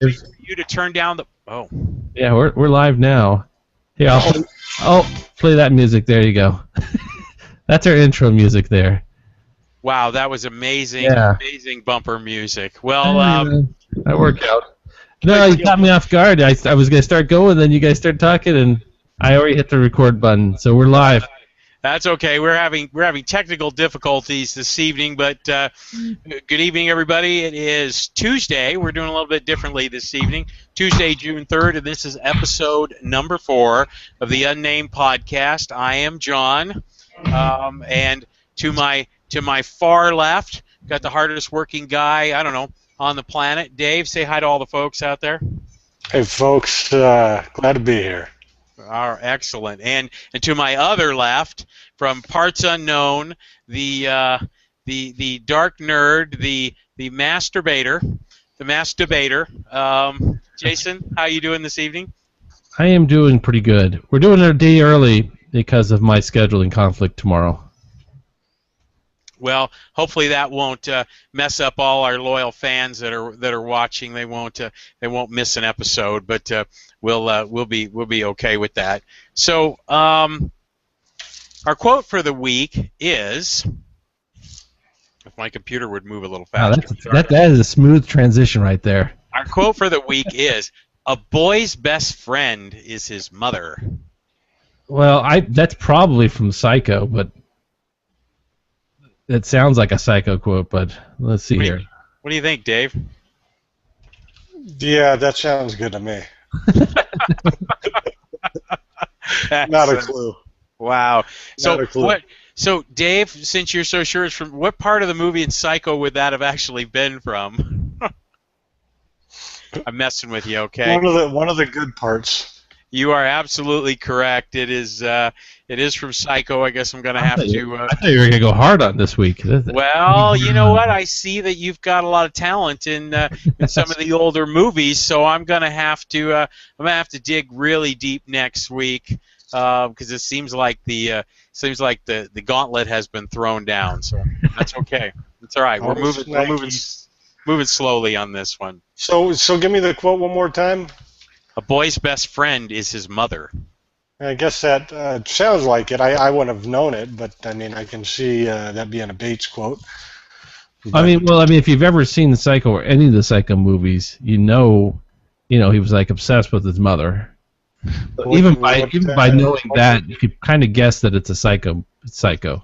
Wait for you to turn down the. Oh. Yeah, we're live now. Here, I'll play that music. There you go. That's our intro music there. Wow, that was amazing. Yeah. Amazing bumper music. Well, that worked out. No, you caught me off guard. I was going to start going, then you guys started talking, and I already hit the record button, so we're live. That's okay. We're having technical difficulties this evening, but good evening, everybody. It is Tuesday. We're doing a little bit differently this evening. Tuesday, June 3rd, and this is episode number 4 of the Unnamed podcast. I am John, and to my far left, got the hardest working guy, I don't know, on the planet. Dave, say hi to all the folks out there. Hey, folks. Glad to be here. Excellent. And to my other left, from parts unknown, the dark nerd, the masturbator, Jason, how you doing this evening? I am doing pretty good. We're doing it a day early because of my scheduling conflict tomorrow. Well, hopefully that won't mess up all our loyal fans that are watching. They won't miss an episode, but we'll be okay with that. So our quote for the week is, if my computer would move a little faster. Wow, that is a smooth transition right there. Our quote for the week is, "A boy's best friend is his mother." Well, that's probably from Psycho, but it sounds like a Psycho quote, but let's see here. What do you think, Dave? Yeah, that sounds good to me. Not a clue. Wow. Not a clue. So, Dave, since you're so sure it's from, what part of the movie in Psycho would that have actually been from? I'm messing with you, okay? One of the good parts. You are absolutely correct. It is from Psycho. I guess I'm going to have to... I thought you were going to go hard on this week. Well, you know what? I see that you've got a lot of talent in some of the older movies, so I'm going to have to dig really deep next week because it seems like the gauntlet has been thrown down. So that's okay. It's all right. We're moving slowly on this one. So give me the quote one more time. A boy's best friend is his mother. I guess that sounds like it. I wouldn't have known it, but I mean, I can see that being a Bates quote. But, I mean, if you've ever seen the Psycho or any of the Psycho movies, you know, he was like obsessed with his mother. Even by knowing that, you could kind of guess that it's a Psycho.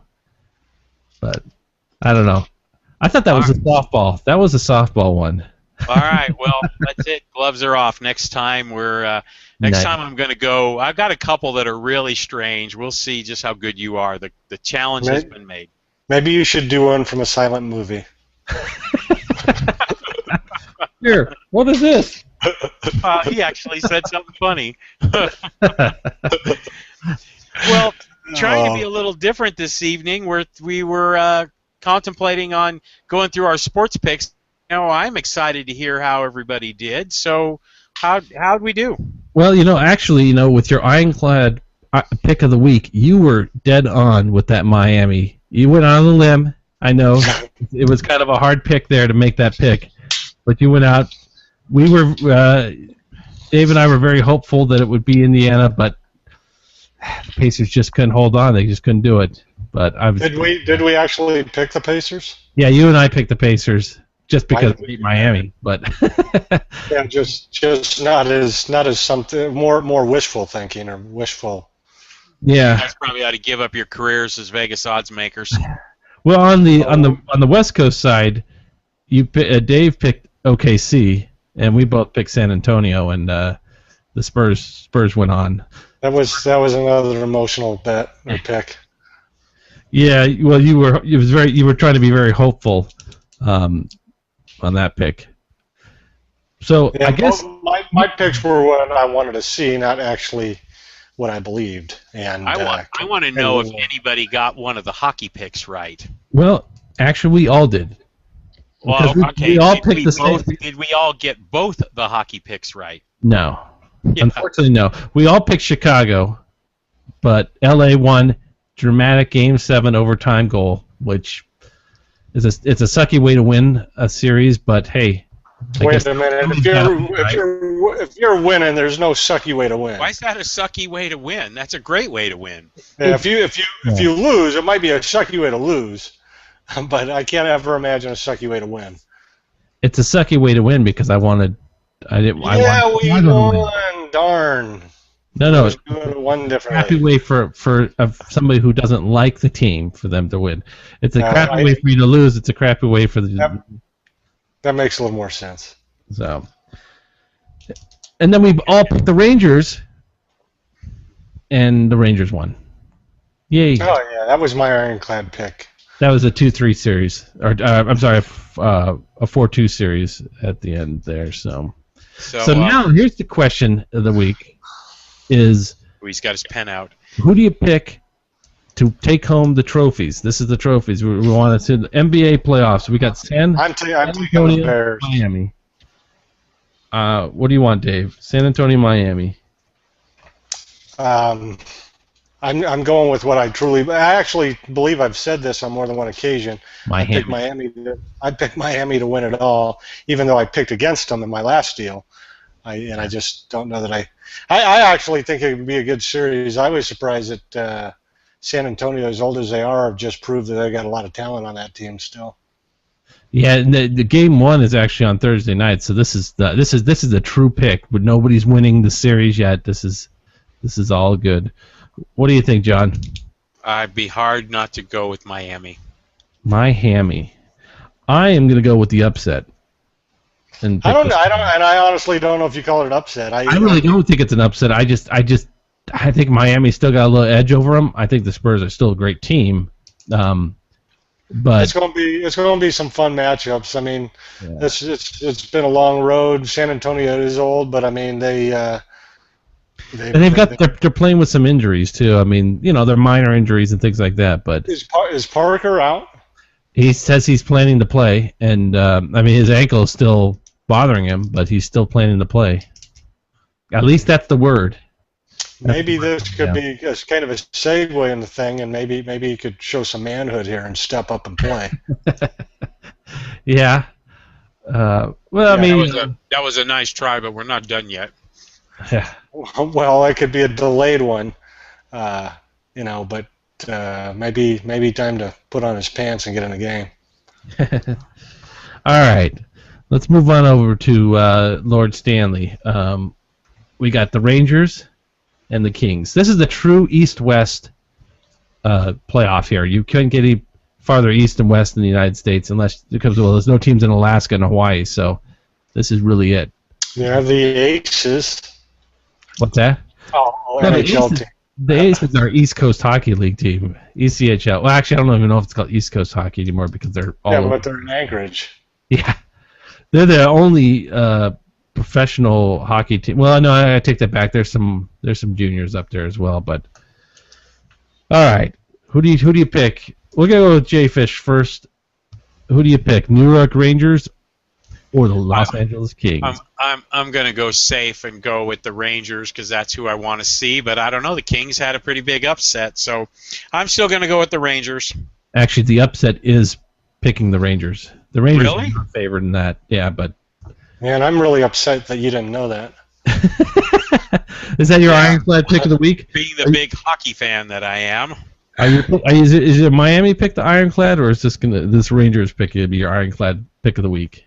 But I don't know. I thought that was a softball. That was a softball one. All right, well, that's it. Gloves are off. Next time time I'm going to go. I've got a couple that are really strange. We'll see just how good you are. The challenge has been made. Maybe you should do one from a silent movie. Here, what is this? He actually said something funny. Well, trying to be a little different this evening, we were contemplating on going through our sports picks. I'm excited to hear how everybody did. So, how'd we do? Well, actually, with your ironclad pick of the week, you were dead on with that Miami. You went on a limb. I know it was kind of a hard pick there to make that pick, but you went out. We were, Dave and I were very hopeful that it would be Indiana, but the Pacers just couldn't hold on. They just couldn't do it. But Did we actually pick the Pacers? Yeah, you and I picked the Pacers. Just because we beat Miami, but yeah, just not as something more wishful thinking or wishful. Yeah, you guys probably ought to give up your careers as Vegas odds makers. Well, on the West Coast side, Dave picked OKC, and we both picked San Antonio, and the Spurs went on. That was another emotional bet or pick. Yeah, well, you were trying to be very hopeful. On that pick. So yeah, I guess my picks were what I wanted to see, not actually what I believed. And I want to know if anybody got one of the hockey picks right. Well, actually, we all did. Well, we all picked the same. Did we all get both the hockey picks right? No, unfortunately, no. We all picked Chicago, but LA won dramatic Game 7 overtime goal, which it's a sucky way to win a series, but hey, Wait a minute. If you're winning, there's no sucky way to win. Why is that a sucky way to win? That's a great way to win. Yeah, if you lose, it might be a sucky way to lose, but I can't ever imagine a sucky way to win. It's a sucky way to win because I wanted. We won. Darn. No. One differently. Crappy way for somebody who doesn't like the team for them to win. It's a crappy way for you to lose. It's a crappy way for the. That makes a little more sense. So, and then we all picked the Rangers, and the Rangers won. Yay! Oh yeah, that was my ironclad pick. That was a 2-3 series, or I'm sorry, a 4-2 series at the end there. So now here's the question of the week: is he's got his pen out. Who do you pick to take home the trophies? This is the trophies. We want to see the NBA playoffs. We got San Antonio, the Bears. Miami. What do you want, Dave? San Antonio, Miami. I'm going with what I actually believe I've said this on more than one occasion. I picked Miami to win it all, even though I picked against them in my last deal. I just don't know that I actually think it would be a good series. I was surprised that San Antonio, as old as they are, have just proved that they got a lot of talent on that team still. Yeah, and the game one is actually on Thursday night, so this is a true pick, but nobody's winning the series yet. This is all good. What do you think, John? I'd be hard not to go with Miami. Miami. I am going to go with the upset. And I honestly don't know if you call it an upset. I really don't think it's an upset. I think Miami still got a little edge over them. I think the Spurs are still a great team, but it's going to be some fun matchups. I mean, it's been a long road. San Antonio is old, but I mean they're playing with some injuries too. I mean, they're minor injuries and things like that. But is Parker out? He says he's planning to play, and I mean his ankle is still bothering him, but he's still planning to play. At least that's the word. Maybe this could be kind of a segue in the thing, and maybe he could show some manhood here and step up and play. Yeah. Well, I mean, that was a nice try, but we're not done yet. Yeah. Well, it could be a delayed one, but maybe time to put on his pants and get in the game. All right. Let's move on over to Lord Stanley. We got the Rangers and the Kings. This is the true East-West playoff here. You couldn't get any farther east and west in the United States because there's no teams in Alaska and Hawaii, so this is really it. Yeah, the Aces. What's that? Oh, NHL team. The Aces are East Coast Hockey League team, ECHL. Well, actually, I don't even know if it's called East Coast Hockey anymore because they're all over. But they're in Anchorage. Yeah. They're the only professional hockey team. Well, no, I take that back. There's some juniors up there as well. But all right, who do you pick? We're gonna go with Jay Fish first. Who do you pick? New York Rangers or the Los Angeles Kings? I'm gonna go safe and go with the Rangers because that's who I want to see. But I don't know. The Kings had a pretty big upset, so I'm still gonna go with the Rangers. Actually, the upset is picking the Rangers. The Rangers really? are favored in that. Yeah, but. Man, I'm really upset that you didn't know that. Is that your ironclad pick of the week? Being the big hockey fan that I am. Is it Miami pick the ironclad, or is this Rangers pick going to be your ironclad pick of the week?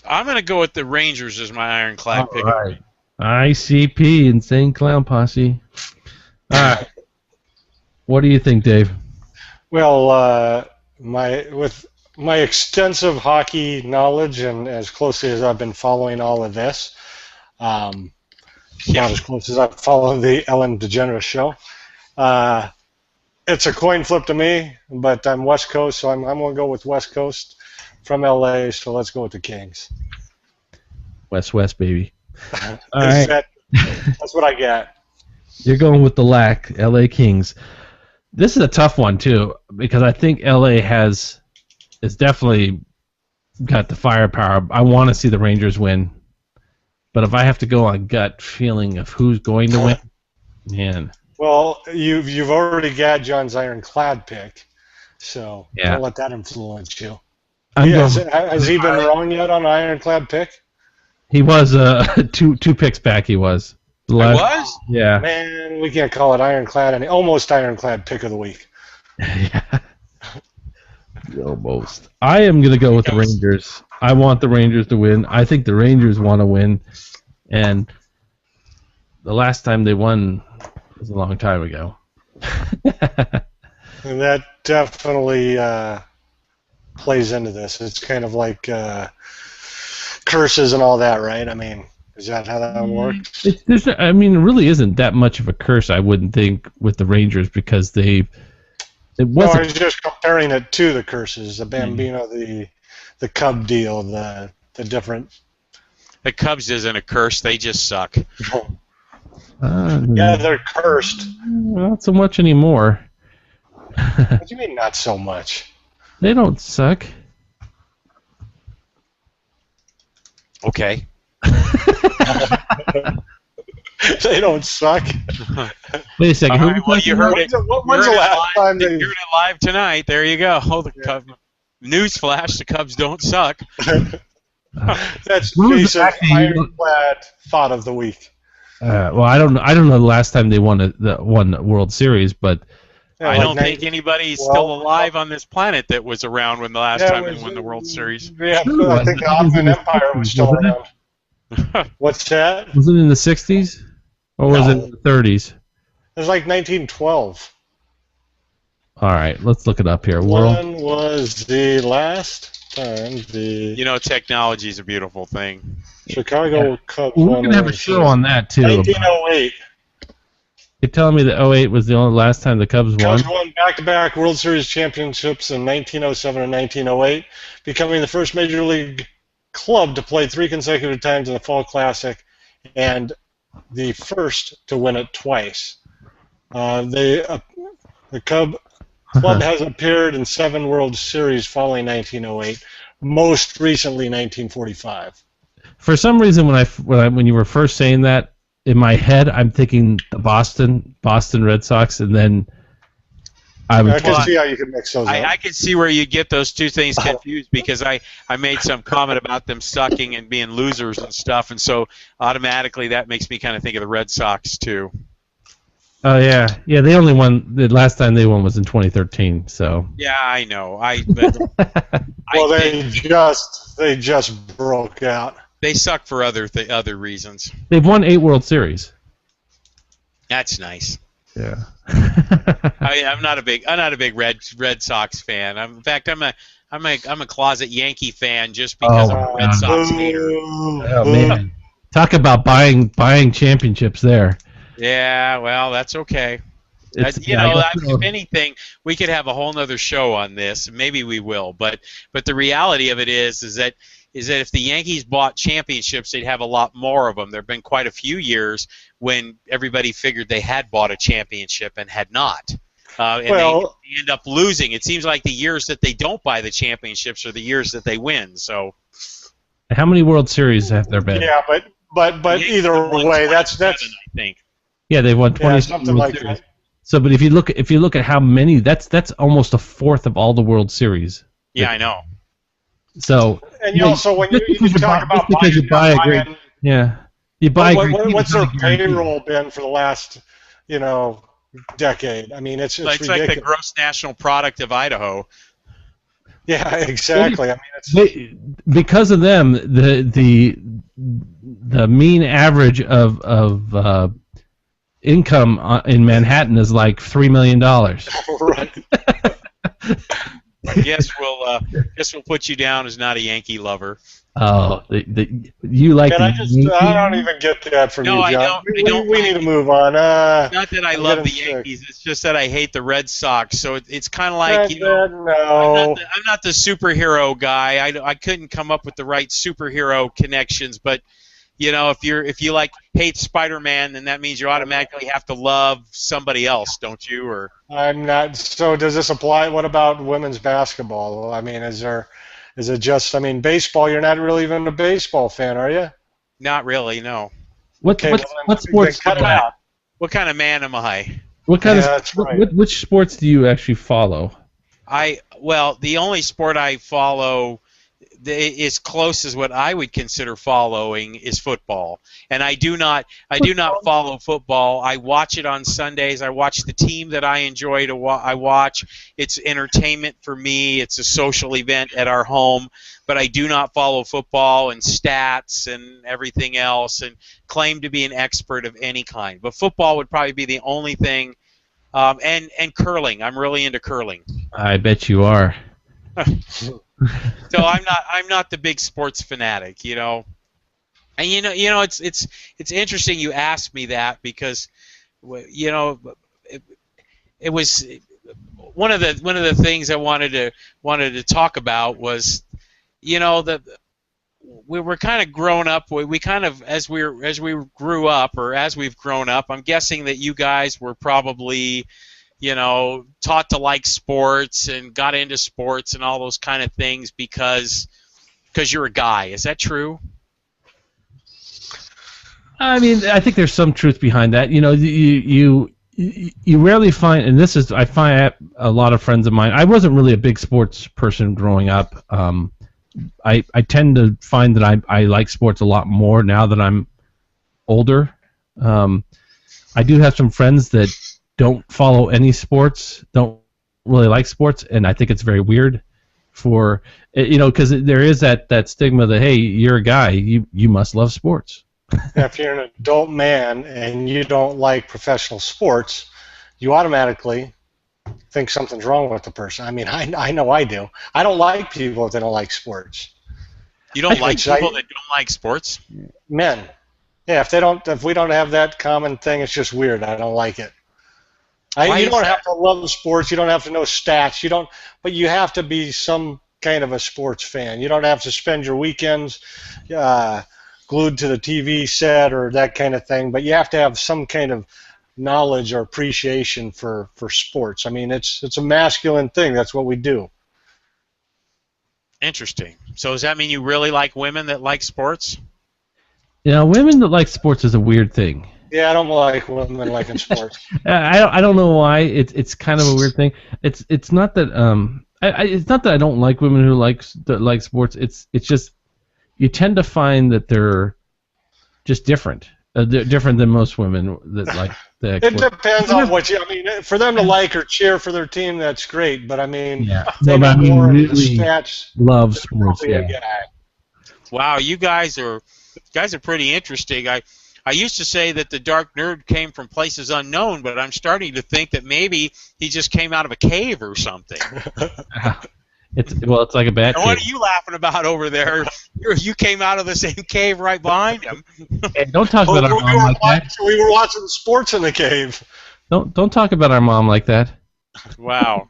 I'm going to go with the Rangers as my ironclad pick. All right. ICP, Insane Clown Posse. All right. What do you think, Dave? Well, with my extensive hockey knowledge and as closely as I've been following all of this, not as close as I've followed the Ellen DeGeneres show, it's a coin flip to me, but I'm West Coast, so I'm going to go with West Coast from LA, so let's go with the Kings. West, baby. All right. That's what I got. You're going with the LA Kings. This is a tough one, too, because I think LA has... It's definitely got the firepower. I want to see the Rangers win. But if I have to go on gut feeling of who's going to win, man. Well, you've already got John's ironclad pick, so don't let that influence you. Has he been wrong yet on an ironclad pick? He was two picks back. He was. It was? Yeah. Man, we can't call it ironclad. Almost ironclad pick of the week. Yeah. Almost. I am going to go with the Rangers. I want the Rangers to win. I think the Rangers want to win. And the last time they won was a long time ago. And that definitely plays into this. It's kind of like curses and all that, right? I mean, is that how that works? It really isn't that much of a curse, I wouldn't think, with the Rangers because it wasn't. No, I was just comparing it to the curses, the Bambino, the Cub deal, the different. The Cubs isn't a curse; they just suck. Yeah, they're cursed. Not so much anymore. What do you mean, not so much? They don't suck. Okay. They don't suck. Wait a second. Right, well, you heard it. When's the last time you heard it live tonight? There you go. Newsflash: the Cubs don't suck. That's Jason's ironclad thought of the week. Well, I don't know the last time they won the World Series, but I don't think anybody's still alive on this planet that was around when the last time they won the World Series. Yeah, I think the Ottoman Empire was still around. What's that? Was it in the 60s? Or was it in the 30s? It was like 1912. All right, let's look it up here. When was the last time technology is a beautiful thing. Chicago Cubs we're going to have a show on that, too. 1908. You're telling me that 08 was the only last time the Cubs won? Cubs won back-to-back World Series championships in 1907 and 1908, becoming the first Major League club to play 3 consecutive times in the Fall Classic and the first to win it twice. The club has appeared in 7 World Series following 1908, most recently 1945. For some reason, when you were first saying that, in my head, I'm thinking the Boston Red Sox, and then I can see how you can mix those up. I can see where you get those two things confused because I made some comment about them sucking and being losers and stuff, and so automatically that makes me kind of think of the Red Sox too. Oh yeah. They only won the last time they won was in 2013. So. Yeah, I know. Well, they just broke out. They suck for other reasons. They've won 8 World Series. That's nice. Yeah. I'm not a big Red Sox fan. In fact, I'm a closet Yankee fan just because I'm a Red Sox hater. Oh man, talk about buying championships there. Yeah, well, that's okay. If anything, we could have a whole nother show on this. Maybe we will. But the reality of it is that if the Yankees bought championships, they'd have a lot more of them. There have been quite a few years when everybody figured they had bought a championship and had not. They end up losing. It seems like the years that they don't buy the championships are the years that they win. So, how many World Series have there been? Yeah, but either way, that's I think. Yeah, they've won 20 something like that. So, but if you look at how many, that's almost a fourth of all the World Series. Yeah, I know. So, and you also when you talk about buying, you buy. What's their payroll been for the last, decade? I mean, it's ridiculous. Like the gross national product of Idaho. Yeah, exactly. I mean, because of them, the mean average of income in Manhattan is like $3 million. Right. Guess we'll put you down as not a Yankee lover. Oh, you like? I don't even get that from you, John. We need to move on. Not that I love the Yankees. It's just that I hate the Red Sox. So it's kind of like no. I'm not the superhero guy. I couldn't come up with the right superhero connections, but. If you hate Spider-Man, then that means you automatically have to love somebody else, don't you? Or I'm not. So does this apply? What about women's basketball? I mean, is it just? I mean, baseball. You're not really even a baseball fan, are you? Not really, no. What sports? What kind of man am I? Which sports do you actually follow? The only sport I follow as close as what I would consider following is football. And I do not follow football. I watch it on Sundays. I watch the team that I enjoy I watch. It's entertainment for me. It's a social event at our home. But I do not follow football and stats and everything else and claim to be an expert of any kind. But football would probably be the only thing. And curling. I'm really into curling. I bet you are. So I'm not the big sports fanatic, you know. And it's interesting you asked me that because, you know, it was one of the things I wanted to talk about was, you know, we were kind of grown up. We kind of as we grew up, or as we've grown up. I'm guessing that you guys were probably, you know, taught to like sports and got into sports and all those kind of things because you're a guy. Is that true? I mean, I think there's some truth behind that. You know, you rarely find, and I find a lot of friends of mine. I wasn't really a big sports person growing up. I tend to find that I like sports a lot more now that I'm older. I do have some friends that don't follow any sports, don't really like sports, and I think it's very weird for, you know, because there is that stigma that, hey, you're a guy, you must love sports. If you're an adult man and you don't like professional sports, you automatically think something's wrong with the person. I mean, I know I do. I don't like people that don't like sports. You don't like people that don't like sports? Men. Yeah, if we don't have that common thing, it's just weird. I don't like it. You don't have to love sports. You don't have to know stats. But you have to be some kind of a sports fan. You don't have to spend your weekends glued to the TV set or that kind of thing. But you have to have some kind of knowledge or appreciation for sports. I mean, it's a masculine thing. That's what we do. Interesting. So does that mean you really like women that like sports? You know, women that like sports is a weird thing. Yeah, I don't like women liking sports. I don't know why. It's kind of a weird thing. It's not that it's not that I don't like women who like sports. It's just you tend to find that they're just different. They're different than most women that like the. It depends on what you. I mean, for them to like or cheer for their team, that's great. But I mean, they really stats. Love sports. Yeah. Wow, you guys are pretty interesting. I used to say that the dark nerd came from places unknown, but I'm starting to think that maybe he just came out of a cave or something. It's like a bat cave. What are you laughing about over there? You came out of the same cave right behind him. Hey, don't talk about our mom like that. We were watching sports in the cave. Don't talk about our mom like that. Wow.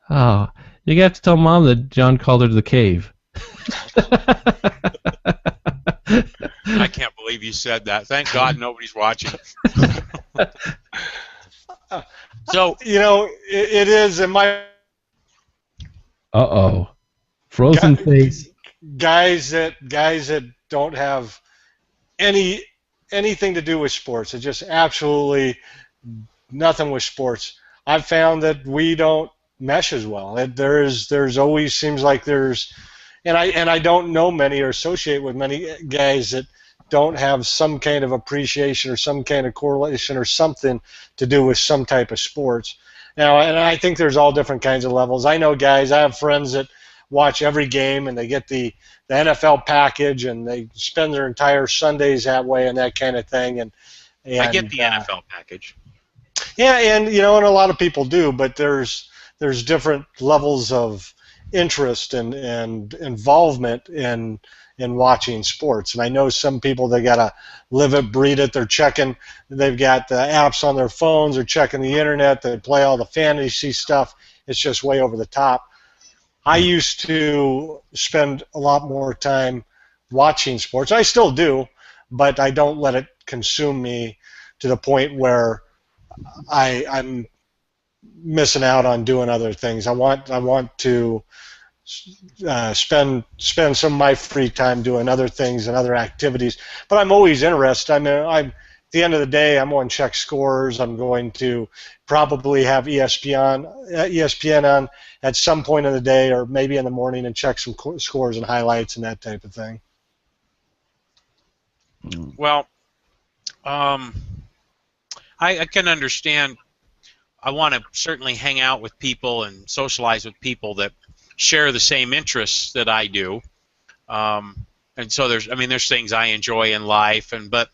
Oh, you have to tell Mom that John called her to the cave. I can't believe you said that. Thank God nobody's watching. So you know, it is in my. Uh-oh. Frozen face. Guys that don't have anything to do with sports. It's just absolutely nothing with sports. I've found that we don't mesh as well. There's always seems like there's, and I don't know many or associate with many guys that don't have some kind of appreciation or some kind of correlation or something to do with some type of sports. Now, and I think there's all different kinds of levels. I know guys, I have friends that watch every game and they get the NFL package and they spend their entire Sundays that way and that kind of thing. And I get the NFL package. Yeah, and you know, and a lot of people do, but there's different levels of interest and involvement in watching sports. And I know some people, they gotta live it, breathe it. They've got the apps on their phones, they're checking the internet, they play all the fantasy stuff. It's just way over the top. I used to spend a lot more time watching sports. I still do, but I don't let it consume me to the point where I'm missing out on doing other things. I want to spend some of my free time doing other things and other activities. But I'm always interested. I mean, at the end of the day, I'm going to check scores. I'm going to probably have ESPN on at some point in the day or maybe in the morning and check some scores and highlights and that type of thing. Well, I can understand. I want to certainly hang out with people and socialize with people that share the same interests that I do. And so there's things I enjoy in life, but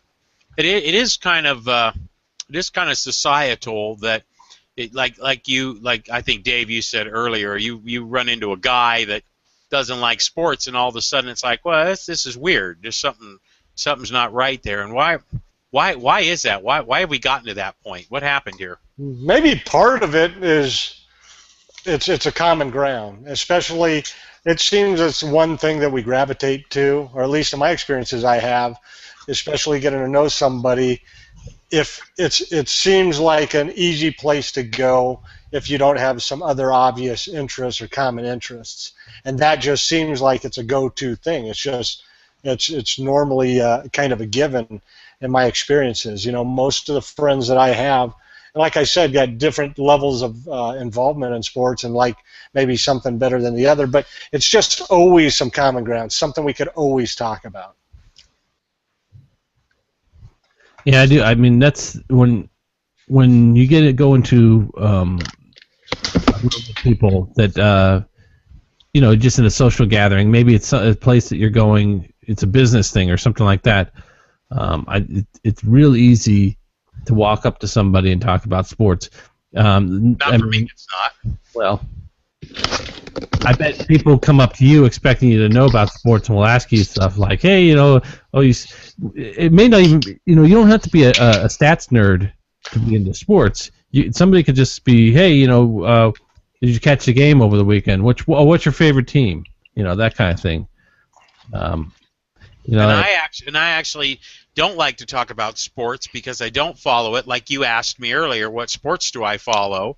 it is kind of societal that like I think Dave, you said earlier, you run into a guy that doesn't like sports, and all of a sudden it's like, well, this is weird. There's something's not right there, and why is that? Why have we gotten to that point? What happened here? Maybe part of it is it's a common ground, especially. It seems it's one thing that we gravitate to, or at least in my experiences I have, especially getting to know somebody. If it seems like an easy place to go if you don't have some other obvious interests or common interests, and that just seems like it's a go-to thing. It's normally kind of a given in my experiences. Most of the friends that I have, and like I said, got different levels of involvement in sports and like maybe something better than the other, but it's just always some common ground, something we could always talk about. Yeah, I do. I mean, that's when you get it going to a group of people that just in a social gathering. Maybe it's a place that you're going. It's a business thing or something like that. It's real easy to walk up to somebody and talk about sports. Not for me, it's not. Well, I bet people come up to you expecting you to know about sports and will ask you stuff like, hey, it may not even, you don't have to be a stats nerd to be into sports. Somebody could just be, hey, did you catch the game over the weekend? What's your favorite team? That kind of thing. And I actually don't like to talk about sports because I don't follow it. Like you asked me earlier, what sports do I follow?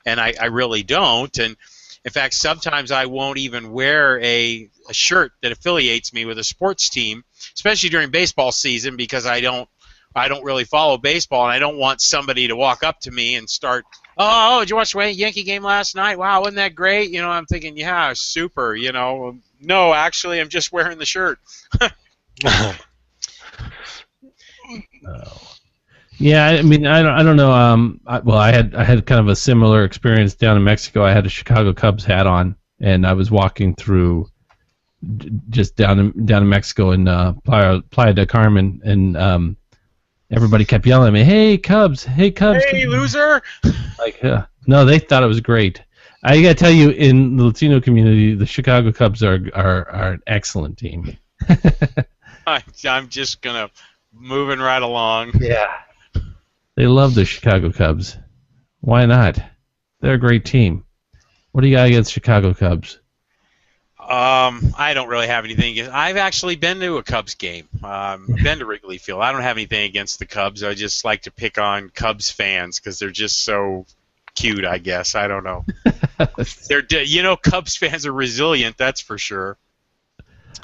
And I really don't. And in fact, sometimes I won't even wear a shirt that affiliates me with a sports team, especially during baseball season, because I don't really follow baseball, and I don't want somebody to walk up to me and start, oh, did you watch the Yankee game last night? Wow, wasn't that great? I'm thinking, yeah, super. No, actually, I'm just wearing the shirt. Yeah, I mean, I don't know. I had kind of a similar experience down in Mexico. I had a Chicago Cubs hat on, and I was walking through just down in Mexico in Playa del Carmen, and everybody kept yelling at me, "Hey Cubs! Hey Cubs! Hey loser!" Like, no, they thought it was great. I gotta tell you, in the Latino community, the Chicago Cubs are an excellent team. I'm just gonna moving right along. Yeah. They love the Chicago Cubs. Why not? They're a great team. What do you got against Chicago Cubs? I don't really have anything against. I've actually been to a Cubs game. I've been to Wrigley Field. I don't have anything against the Cubs. I just like to pick on Cubs fans because they're just so cute, I guess. I don't know. Cubs fans are resilient. That's for sure.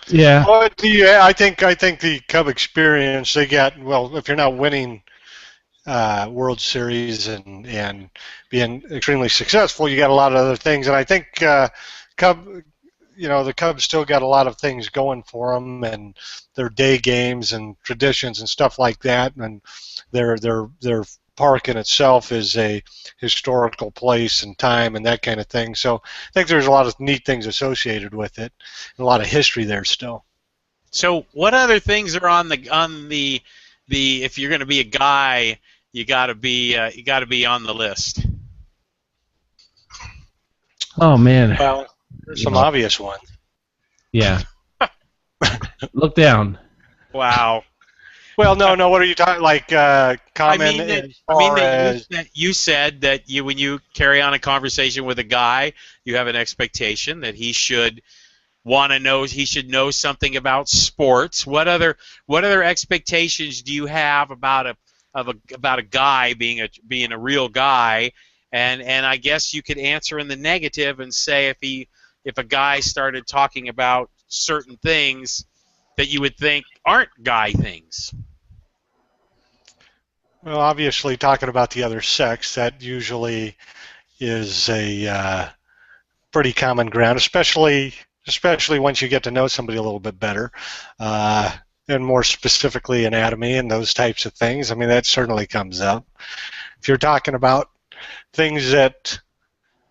Yeah. Well, I think the Cub experience, they got, well, if you're not winning World Series and being extremely successful, you got a lot of other things, and I think the Cubs still got a lot of things going for them, and their day games and traditions and stuff like that, and their park in itself is a historical place and time and that kind of thing. So I think there's a lot of neat things associated with it, and a lot of history there still. So what other things are on the if you're going to be a guy, you got to be on the list? Oh man. Well, there's some obvious ones. Yeah. Look down. Wow. Well, no. What are you talking? Like comment? You said that when you carry on a conversation with a guy, you have an expectation that he should want to know. He should know something about sports. What other expectations do you have about a guy being a real guy? And I guess you could answer in the negative and say if a guy started talking about certain things that you would think aren't guy things. Well, obviously, talking about the other sex, that usually is a pretty common ground, especially once you get to know somebody a little bit better, and more specifically anatomy and those types of things. I mean, that certainly comes up. If you're talking about things that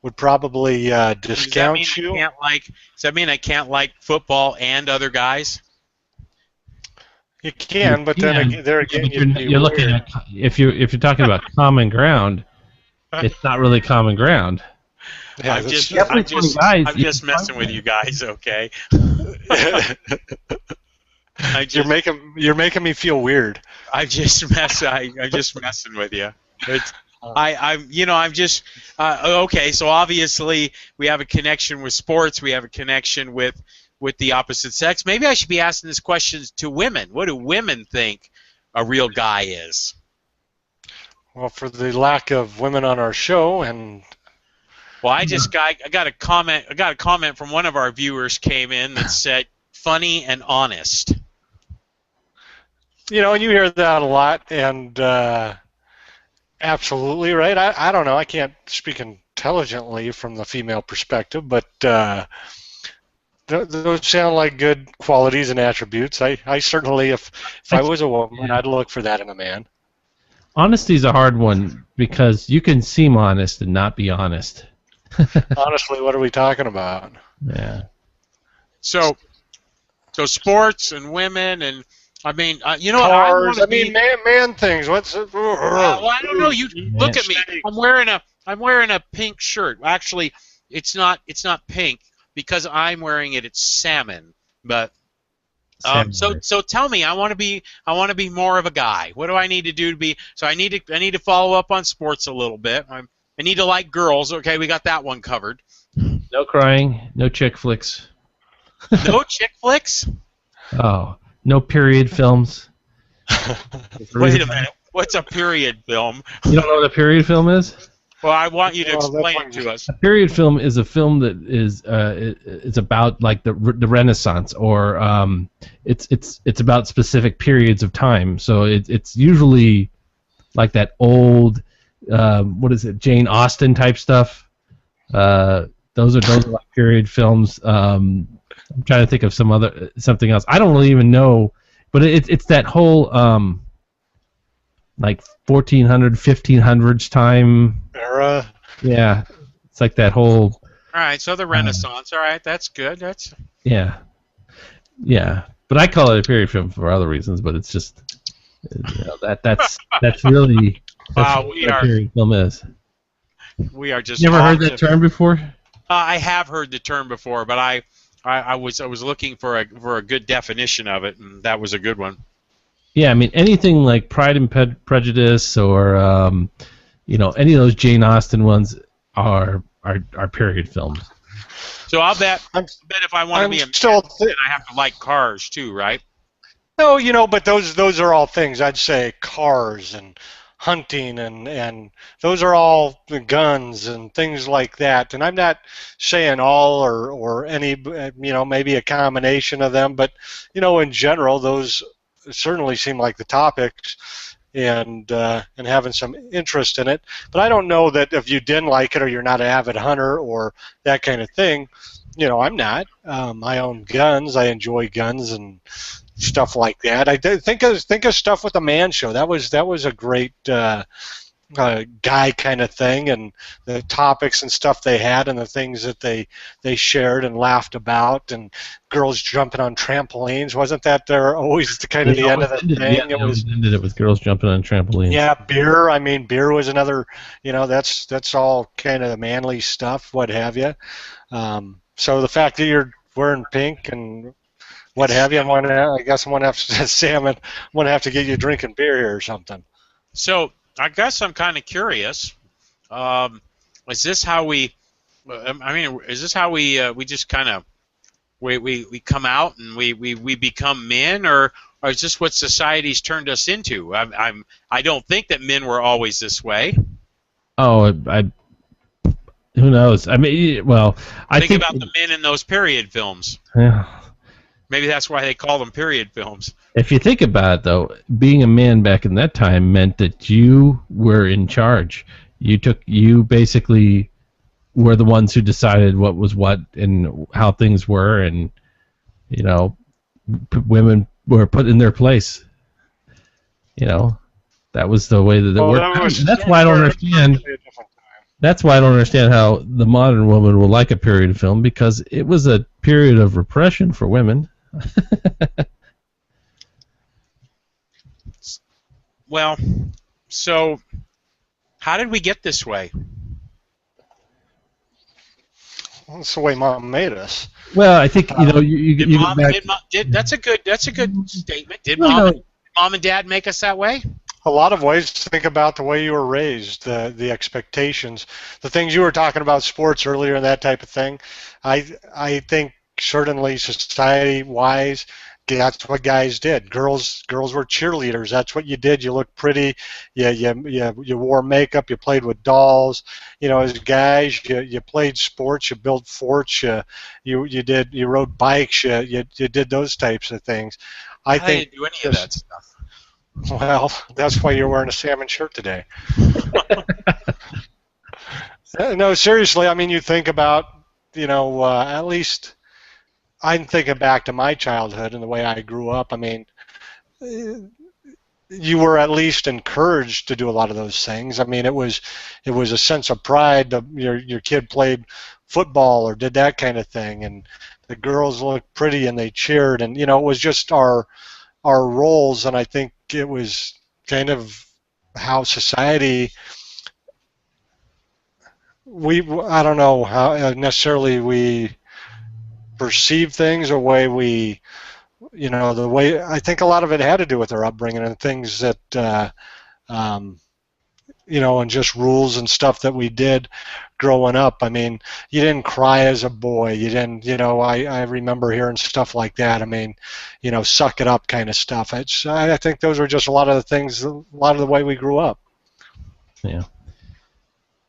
would probably discount you. Does that mean I can't like football and other guys? You can, but then again, you're looking at if you're talking about common ground, it's not really common ground. Yeah, I'm just messing with you guys, okay? You're making me feel weird. I'm just messing with you. Okay. So obviously we have a connection with sports. We have a connection with the opposite sex. Maybe I should be asking this question to women. What do women think a real guy is? Well, for the lack of women on our show, and I got a comment from one of our viewers came in that said funny and honest. You know, you hear that a lot, and absolutely right. I don't know. I can't speak intelligently from the female perspective, but those sound like good qualities and attributes. I certainly, if I was a woman, I'd look for that in a man. Honesty's a hard one because you can seem honest and not be honest. Honestly, what are we talking about? Yeah. So sports and women and cars. Man things. What's it? Well, I don't know. You look at me. I'm wearing a pink shirt. Actually, it's not pink because I'm wearing it. It's salmon. But so tell me. I want to be more of a guy. What do I need to do to be? So I need to follow up on sports a little bit. I need to like girls. Okay, we got that one covered. No crying. No chick flicks. No chick flicks? Oh, no period films. Wait a minute. What's a period film? You don't know what a period film is? Well, I want you to explain it to us. A period film is a film that is it's about like the Renaissance, or it's about specific periods of time. So it's usually like that old Jane Austen type stuff. Those are like period films. I'm trying to think of something else. I don't really even know, but it's that whole like 1400, 1500s time era. Yeah, it's like that whole. All right, so the Renaissance. All right, that's good. That's. Yeah. But I call it a period film for other reasons. But it's just that's really. That's what a period film is. We are just. You ever heard that term before? I have heard the term before, but I was looking for a good definition of it, and that was a good one. Yeah, I mean anything like Pride and Prejudice, or any of those Jane Austen ones are period films. So I'll bet if I want to be a man, then I have to like cars too, right? No, but those are all things. I'd say cars and hunting and those are all guns and things like that. And I'm not saying all or any, maybe a combination of them, but in general, those certainly seem like the topics and having some interest in it. But I don't know that if you didn't like it or you're not an avid hunter or that kind of thing. I'm not. I own guns. I enjoy guns and stuff like that. I think of stuff with the Man Show. That was a great guy kind of thing, and the topics and stuff they had, and the things that they shared and laughed about, and girls jumping on trampolines. Wasn't that there always the kind of the end of the thing? Yeah, it was ended it with girls jumping on trampolines. Yeah, beer. I mean, beer was another. That's all kind of the manly stuff, what have you. So the fact that you're wearing pink and what have you, I guess I'm going to have to, Sam, I'm going to have to get you drinking beer here or something. So I guess I'm kind of curious. Is this how we? Is this how we just kind of we come out and we become men, or is this what society's turned us into? I don't think that men were always this way. Oh, who knows? I mean, well, I think about the men in those period films. Yeah. Maybe that's why they call them period films. If you think about it, though, being a man back in that time meant that you were in charge. You basically were the ones who decided what was what and how things were, and women were put in their place. That was the way that it worked. That's why I don't understand. That's why I don't understand how the modern woman will like a period film, because it was a period of repression for women. Well, so how did we get this way? That's the way Mom made us. Well, I think you Mom, go back. that's a good statement. Did Mom and Dad make us that way? A lot of ways to think about the way you were raised, the expectations, the things you were talking about, sports earlier, and that type of thing. I think certainly society-wise, that's what guys did. Girls were cheerleaders. That's what you did. You looked pretty. You wore makeup. You played with dolls. As guys, you played sports. You built forts. You rode bikes. You did those types of things. I didn't do any of that stuff. Well, that's why you're wearing a salmon shirt today. No, seriously. I mean, you think about, at least I'm thinking back to my childhood and the way I grew up. I mean, you were at least encouraged to do a lot of those things. I mean, it was a sense of pride that your kid played football or did that kind of thing, and the girls looked pretty and they cheered, and it was just our roles, and I think it was kind of how society. I don't know how necessarily we perceive things, or way we, the way, I think a lot of it had to do with our upbringing and things that, and just rules and stuff that we did growing up. I mean, you didn't cry as a boy. You didn't, I remember hearing stuff like that. I mean, suck it up kind of stuff. I think those were just a lot of the things, a lot of the way we grew up. Yeah.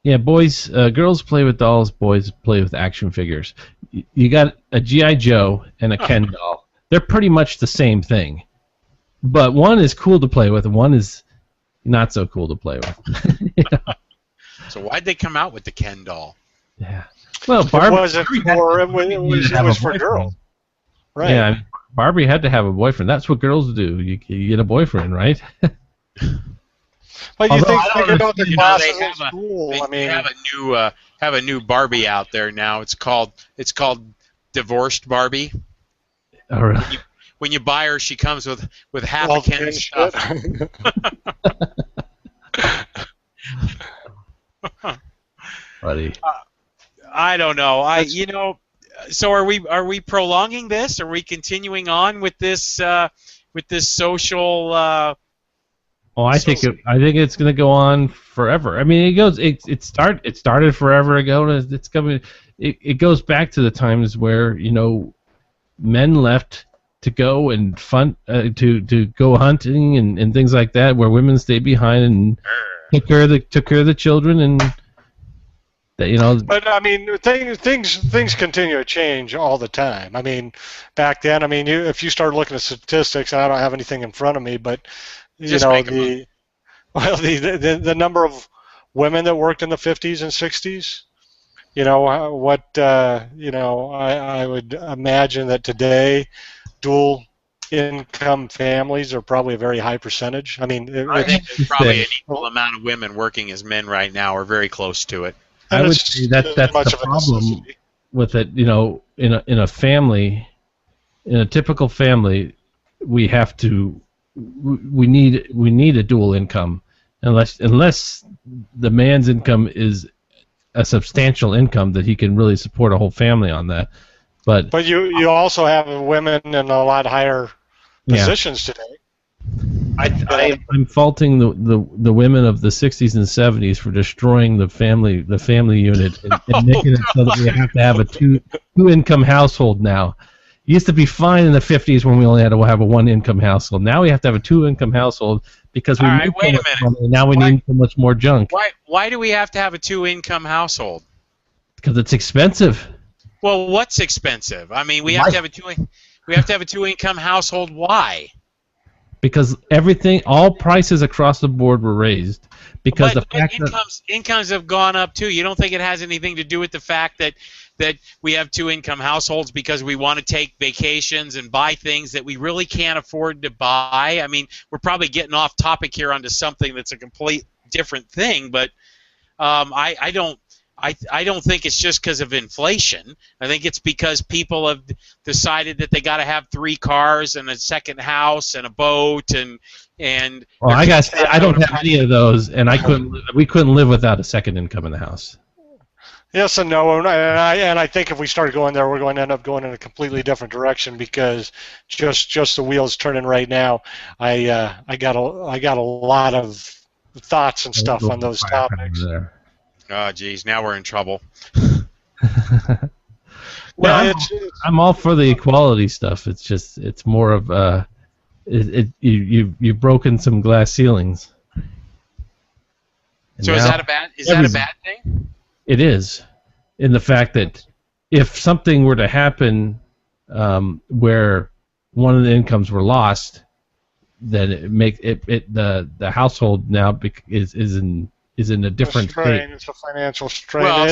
Yeah, girls play with dolls, boys play with action figures. You got a G.I. Joe and a Ken doll. They're pretty much the same thing. But one is cool to play with, and one is not so cool to play with. So why'd they come out with the Ken doll? Yeah. Well, Barbie it was for girls. Right. Yeah, I mean, Barbie had to have a boyfriend. That's what girls do. You get a boyfriend, right? But you think about the classes in school. They have a new Barbie out there now. It's called Divorced Barbie. Oh, really? When you buy her, she comes with half a Ken stuff. Buddy. I don't know. So are we prolonging this? Are we continuing on with this social? I think it's going to go on forever. I mean, it started forever ago, and it's coming. It goes back to the times where men left to go and to go hunting and things like that, where women stayed behind and took care of the children, and But I mean, things continue to change all the time. I mean, back then, if you start looking at statistics, and I don't have anything in front of me, but the number of women that worked in the 50s and 60s, I would imagine that today dual income families are probably a very high percentage. I mean, I think there's probably an equal amount of women working as men right now, or very close to it. I would say that's the problem with it. In a family, in a typical family, we need a dual income, unless the man's income is a substantial income that he can really support a whole family on that. But you also have women in a lot higher positions today. I'm faulting the women of the 60s and 70s for destroying the family unit and making it so that we have to have a two income household now. It used to be fine in the 50s when we only had to have a one income household. Now we have to have a two income household because we need so much money, and now we need so much more junk. Why do we have to have a two income household? Because it's expensive. Well, what's expensive? I mean, we have to have a two. We have to have a two-income household. Why? Because all prices across the board were raised. Because but incomes have gone up too. You don't think it has anything to do with the fact that we have two-income households because we want to take vacations and buy things that we really can't afford to buy? I mean, we're probably getting off topic here onto something that's a complete different thing, but I don't think it's just because of inflation. I think it's because people have decided that they got to have 3 cars and a second house and a boat and. Well, I gotta say, I don't have any of those, and we couldn't live without a second income in the house. Yes and no, and I think if we start going there, we're going to end up going in a completely different direction because just the wheels turning right now. I got a lot of thoughts and stuff on those topics. Oh, geez, now we're in trouble. Well, I'm all for the equality stuff. It's more of you've broken some glass ceilings. And so is that a bad thing? It is, in the fact that if something were to happen where one of the incomes were lost, then the household now is in a different state. It's a financial strain. Well,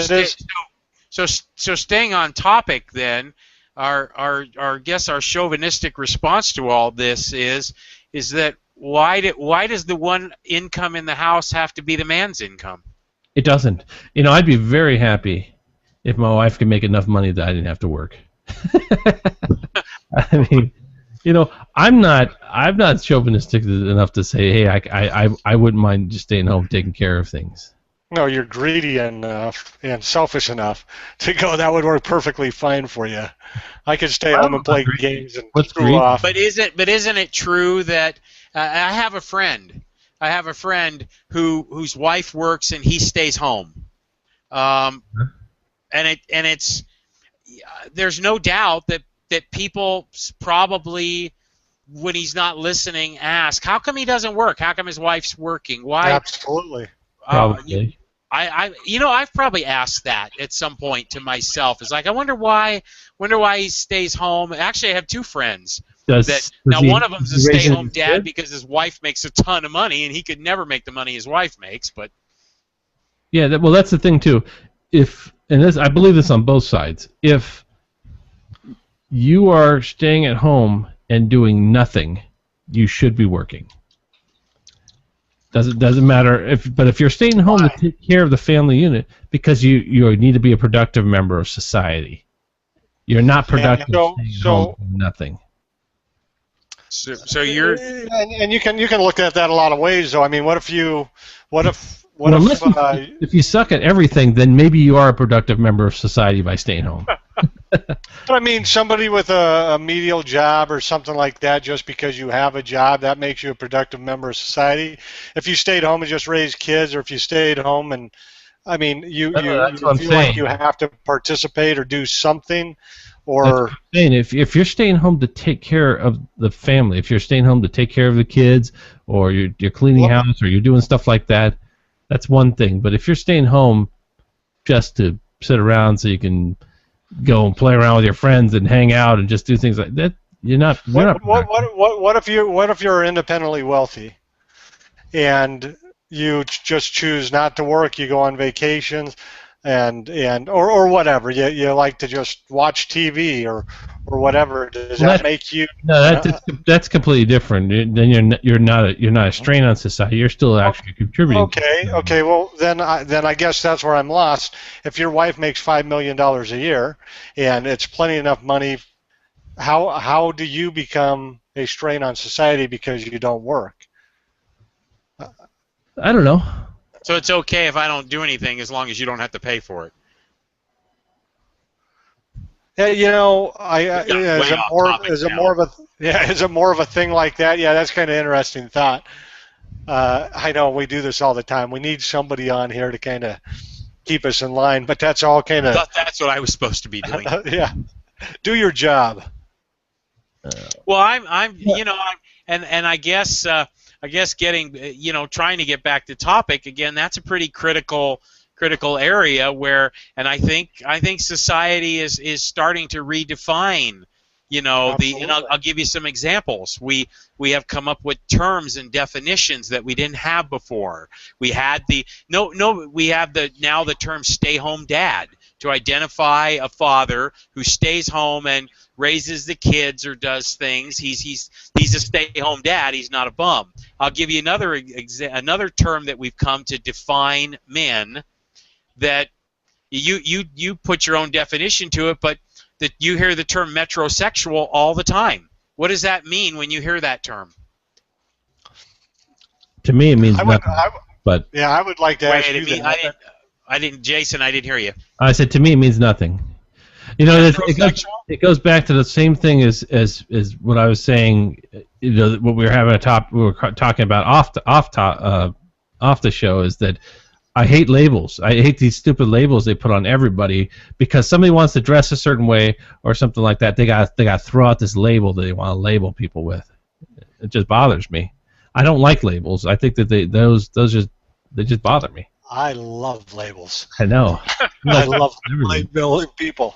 so staying on topic then. Our guess our chauvinistic response to all this is that why does the one income in the house have to be the man's income? It doesn't. I'd be very happy if my wife could make enough money that I didn't have to work. I mean, I'm not chauvinistic enough to say, hey, I wouldn't mind just staying home taking care of things. No, you're greedy and selfish enough to go. That would work perfectly fine for you. I could stay home and play games and screw off. But isn't it true that I have a friend whose wife works and he stays home, and it's there's no doubt that people probably, when he's not listening, ask, how come he doesn't work? How come his wife's working? Why? Absolutely. Probably. I've probably asked that at some point to myself. It's like, I wonder why he stays home. Actually, I have 2 friends. One of them's a stay-home dad because his wife makes a ton of money, and he could never make the money his wife makes. But yeah, that's the thing too. I believe this on both sides. If you are staying at home and doing nothing, you should be working. Doesn't matter but if you're staying home to take care of the family unit because you need to be a productive member of society. You're not productive staying home doing nothing. So you're and you can look at that a lot of ways though. I mean, if you suck at everything, then maybe you are a productive member of society by staying home. But I mean, somebody with a medial job or something like that, just because you have a job, that makes you a productive member of society. If you stayed home and just raised kids, or if you stayed home and, I mean, you feel like you have to participate or do something, or... If you're staying home to take care of the family, if you're staying home to take care of the kids, or you're cleaning house, or you're doing stuff like that, that's one thing. But if you're staying home just to sit around so you can go and play around with your friends and hang out and just do things like that, you're not. What if you're independently wealthy, and you just choose not to work? You go on vacations, or whatever. You like to just watch TV or whatever. Does that make you? No, that's completely different. Then you're not a strain on society. You're still actually contributing. Okay. Well, then I guess that's where I'm lost. If your wife makes $5 million a year and it's plenty enough money, how do you become a strain on society because you don't work? I don't know. So it's okay if I don't do anything as long as you don't have to pay for it. Is it more of a thing like that? Yeah, that's kind of interesting thought. I know we do this all the time. We need somebody on here to kind of keep us in line, but that's all kind of. That's what I was supposed to be doing. Yeah, do your job. Well, I guess getting trying to get back to topic again. That's a pretty critical area where, and I think society is starting to redefine You know, Absolutely. and I'll give you some examples. We have come up with terms and definitions that we didn't have before. We had we have now the term "stay home dad" to identify a father who stays home and raises the kids or does things. He's a stay-home dad. He's not a bum. I'll give you another term that we've come to define men that you put your own definition to it, but that you hear the term metrosexual all the time. What does that mean when you hear that term? To me, it means nothing. But yeah, I would like to ask you that. Jason, I didn't hear you. I said to me, it means nothing. You know, it goes back to the same thing as what I was saying. You know, what we were talking about off the show is that I hate labels. I hate these stupid labels they put on everybody because somebody wants to dress a certain way or something like that. They got to throw out this label that they want to label people with. It just bothers me. I don't like labels. I think that they just bother me. I love labels. I know. I love labeling people.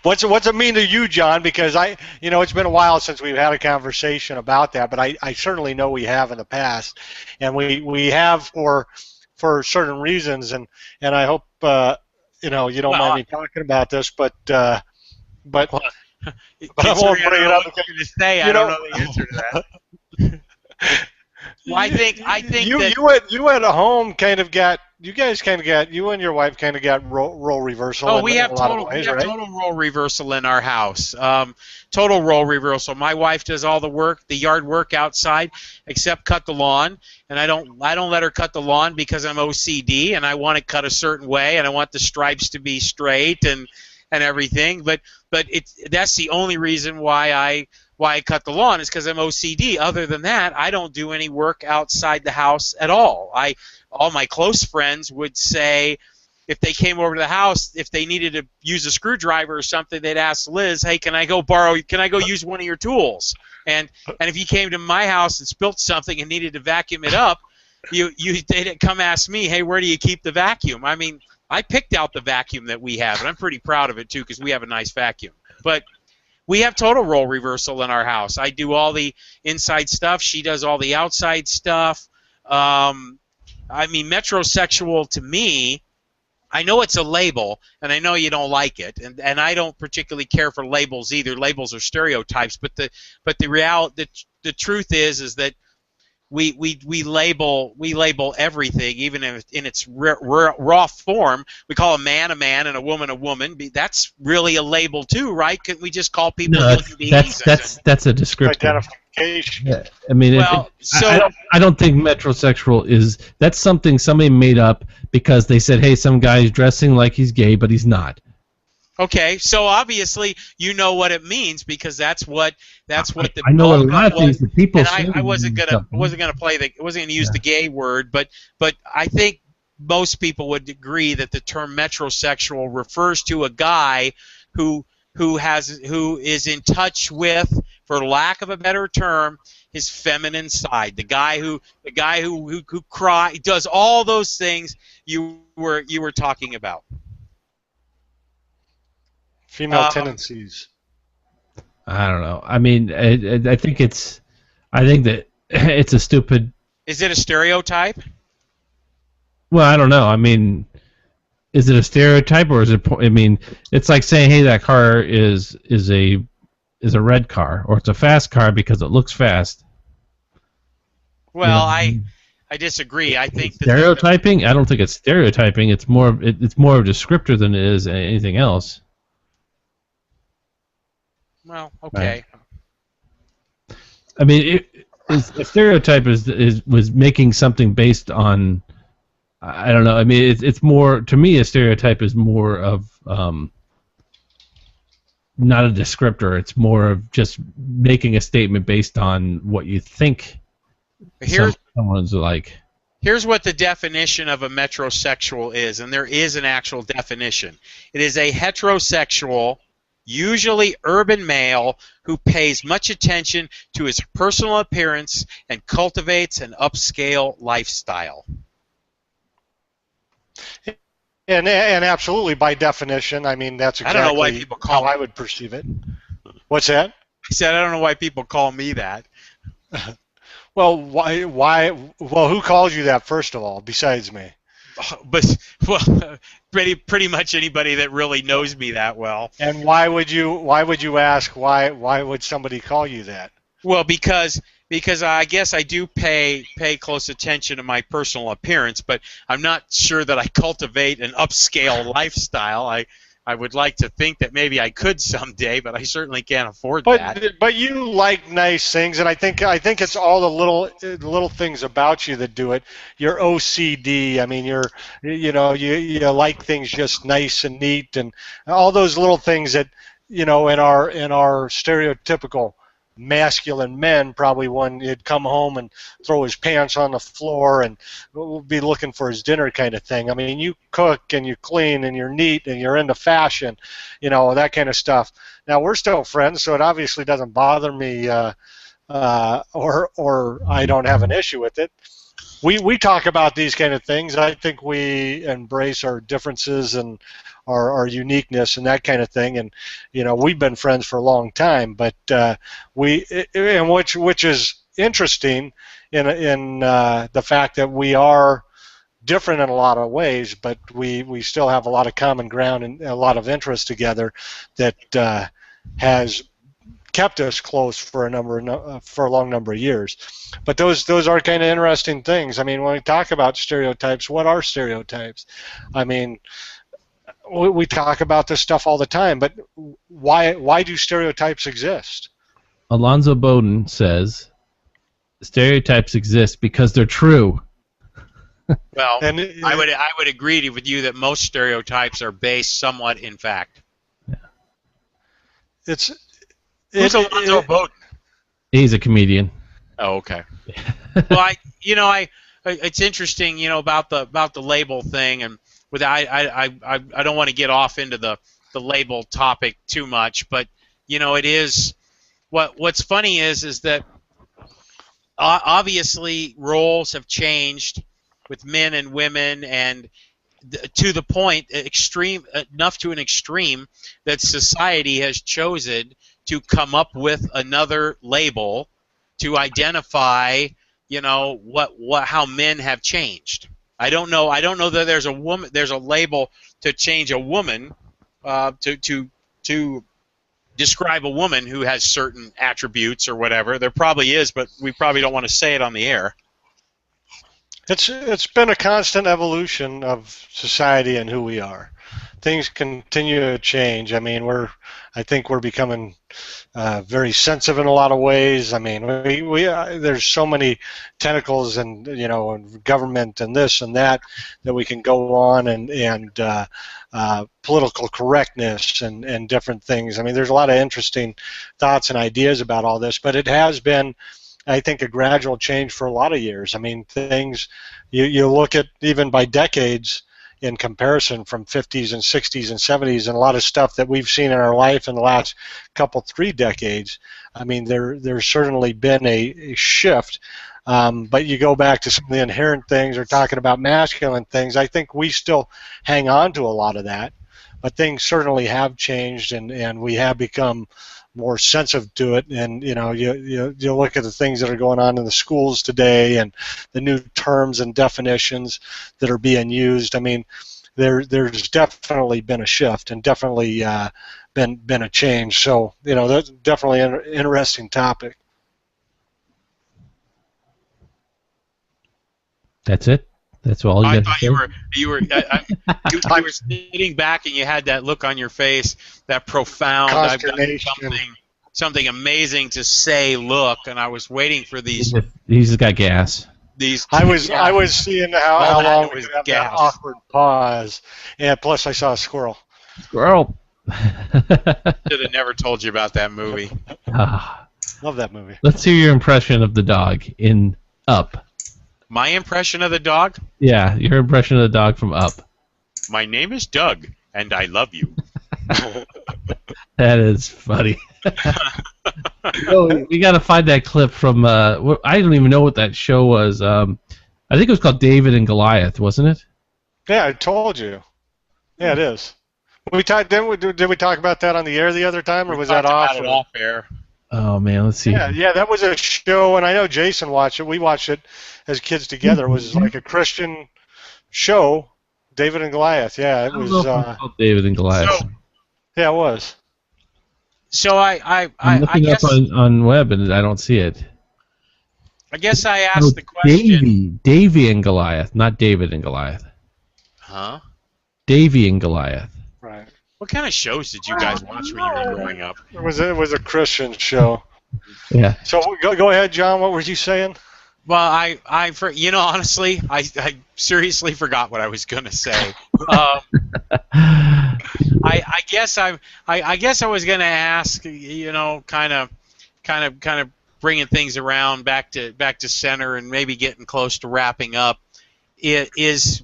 What's it mean to you, John? Because it's been a while since we've had a conversation about that, but I certainly know we have in the past, and we have for certain reasons, and I hope you don't mind me talking about this, but I won't bring it up. I don't know the answer to that. Well, I think you at home you and your wife kind of got role reversal. Oh, we have total role reversal in our house. Total role reversal. My wife does all the work, the yard work outside, except cut the lawn, and I don't let her cut the lawn because I'm OCD and I want it cut a certain way and I want the stripes to be straight and everything. But that's the only reason why I cut the lawn is because I'm OCD. Other than that, I don't do any work outside the house at all. All my close friends would say if they came over to the house, if they needed to use a screwdriver or something, they'd ask Liz, "Hey, can I go use one of your tools?" And if you came to my house and spilt something and needed to vacuum it up, they'd come ask me, "Hey, where do you keep the vacuum?" I mean, I picked out the vacuum that we have, and I'm pretty proud of it too because we have a nice vacuum. But we have total role reversal in our house. I do all the inside stuff. She does all the outside stuff. I mean, metrosexual to me, I know it's a label, and I know you don't like it, and I don't particularly care for labels either. Labels are stereotypes, but the truth is that we label everything, even in its raw form. We call a man and a woman a woman. That's really a label too, right? Couldn't we just call people human beings? That's a description. Identification. Yeah. I mean, I don't think metrosexual that's something somebody made up because they said, hey, some guy's dressing like he's gay, but he's not. Okay, so obviously you know what it means because that's what the I know a lot of things that people. And I wasn't gonna use the gay word, but I think most people would agree that the term metrosexual refers to a guy who is in touch with, for lack of a better term, his feminine side. The guy who cries, does all those things you were talking about. Female tendencies. I don't know. I mean, I think that it's a stupid. Is it a stereotype? Well, I don't know. I mean, is it a stereotype or is it? I mean, it's like saying, hey, that car is a red car or it's a fast car because it looks fast. Well, I disagree. I think stereotyping. I don't think it's stereotyping. It's more of a descriptor than it is anything else. Well, okay. I mean, a stereotype was making something based on. I don't know. I mean, it's more, to me, a stereotype is more of not a descriptor. It's more of just making a statement based on what you think someone's like. Here's what the definition of a metrosexual is, and there is an actual definition. It is a heterosexual, usually urban male who pays much attention to his personal appearance and cultivates an upscale lifestyle. And absolutely, by definition, I mean, that's exactly how I would perceive it. What's that? I said I don't know why people call me that. Well, why? Well, who calls you that first of all, besides me? But well, pretty much anybody that really knows me that well. And why would you ask why would somebody call you that? Well, because I guess I do pay close attention to my personal appearance, but I'm not sure that I cultivate an upscale lifestyle. I would like to think that maybe I could someday, but I certainly can't afford that. But you like nice things, and I think it's all the little things about you that do it. Your OCD. I mean, you like things just nice and neat, and all those little things that in our stereotypical masculine men, probably when he'd come home and throw his pants on the floor and be looking for his dinner kind of thing. I mean, you cook and you clean and you're neat and you're into fashion, that kind of stuff. Now, we're still friends, so it obviously doesn't bother me or I don't have an issue with it. We talk about these kind of things. I think we embrace our differences and our uniqueness and that kind of thing. And we've been friends for a long time. But which is interesting in the fact that we are different in a lot of ways, but we still have a lot of common ground and a lot of interest together that has kept us close for a long number of years. But those are kind of interesting things. I mean, when we talk about stereotypes, what are stereotypes? I mean, we talk about this stuff all the time, but why do stereotypes exist? Alonzo Bowden says stereotypes exist because they're true. Well, I would agree with you that most stereotypes are based somewhat in fact. Yeah. Who's Alonzo Bowden? He's a comedian. Oh, okay. Well, it's interesting, about the label thing, and I don't want to get off into the label topic too much, but it is what's funny is that obviously roles have changed with men and women, and to the point enough to an extreme that society has chosen to come up with another label to identify, how men have changed. I don't know that there's a label to change a woman, to describe a woman who has certain attributes or whatever. There probably is, but we probably don't want to say it on the air. It's been a constant evolution of society and who we are. Things continue to change. I mean, I think we're becoming very sensitive in a lot of ways. I mean, there's so many tentacles and and government and this and that we can go on, and political correctness and different things. I mean, there's a lot of interesting thoughts and ideas about all this, but it has been, I think, a gradual change for a lot of years. I mean, things you look at even by decades in comparison from 50s and 60s and 70s, and a lot of stuff that we've seen in our life in the last three decades. I mean, there's certainly been a shift. But you go back to some of the inherent things, or talking about masculine things, I think we still hang on to a lot of that. But things certainly have changed, and we have become more sensitive to it. And you look at the things that are going on in the schools today, and the new terms and definitions that are being used. I mean, there's definitely been a shift, and definitely been a change. So that's definitely an interesting topic. That's it. That's all you got to say? You were sitting back and you had that look on your face, that profound, I've done something amazing to say look, and I was waiting for these. He's got gas. I was seeing how long we could have that awkward pause, and plus I saw a squirrel. Squirrel. Should have never told you about that movie. Love that movie. Let's hear your impression of the dog in Up. My impression of the dog? Yeah, your impression of the dog from Up. My name is Doug, and I love you. That is funny. We got to find that clip from. I don't even know what that show was. I think it was called David and Goliath, wasn't it? Yeah, I told you. Yeah, it is. Did we talk about that on the air the other time, or was that off? About it off air. Oh man, let's see. Yeah, that was a show, and I know Jason watched it. We watched it as kids together. It was like a Christian show, David and Goliath. Yeah, it was. David and Goliath. Yeah, it was. So I'm looking guess, up on web and I don't see it. I guess I asked the question. Davy and Goliath, not David and Goliath. Huh? Davy and Goliath. Right. What kind of shows did you guys watch when you were growing up? It was a Christian show. Yeah. So go ahead, John. What were you saying? Well, honestly, I seriously forgot what I was gonna say. I guess I was gonna ask, kind of bringing things around back to center and maybe getting close to wrapping up. Is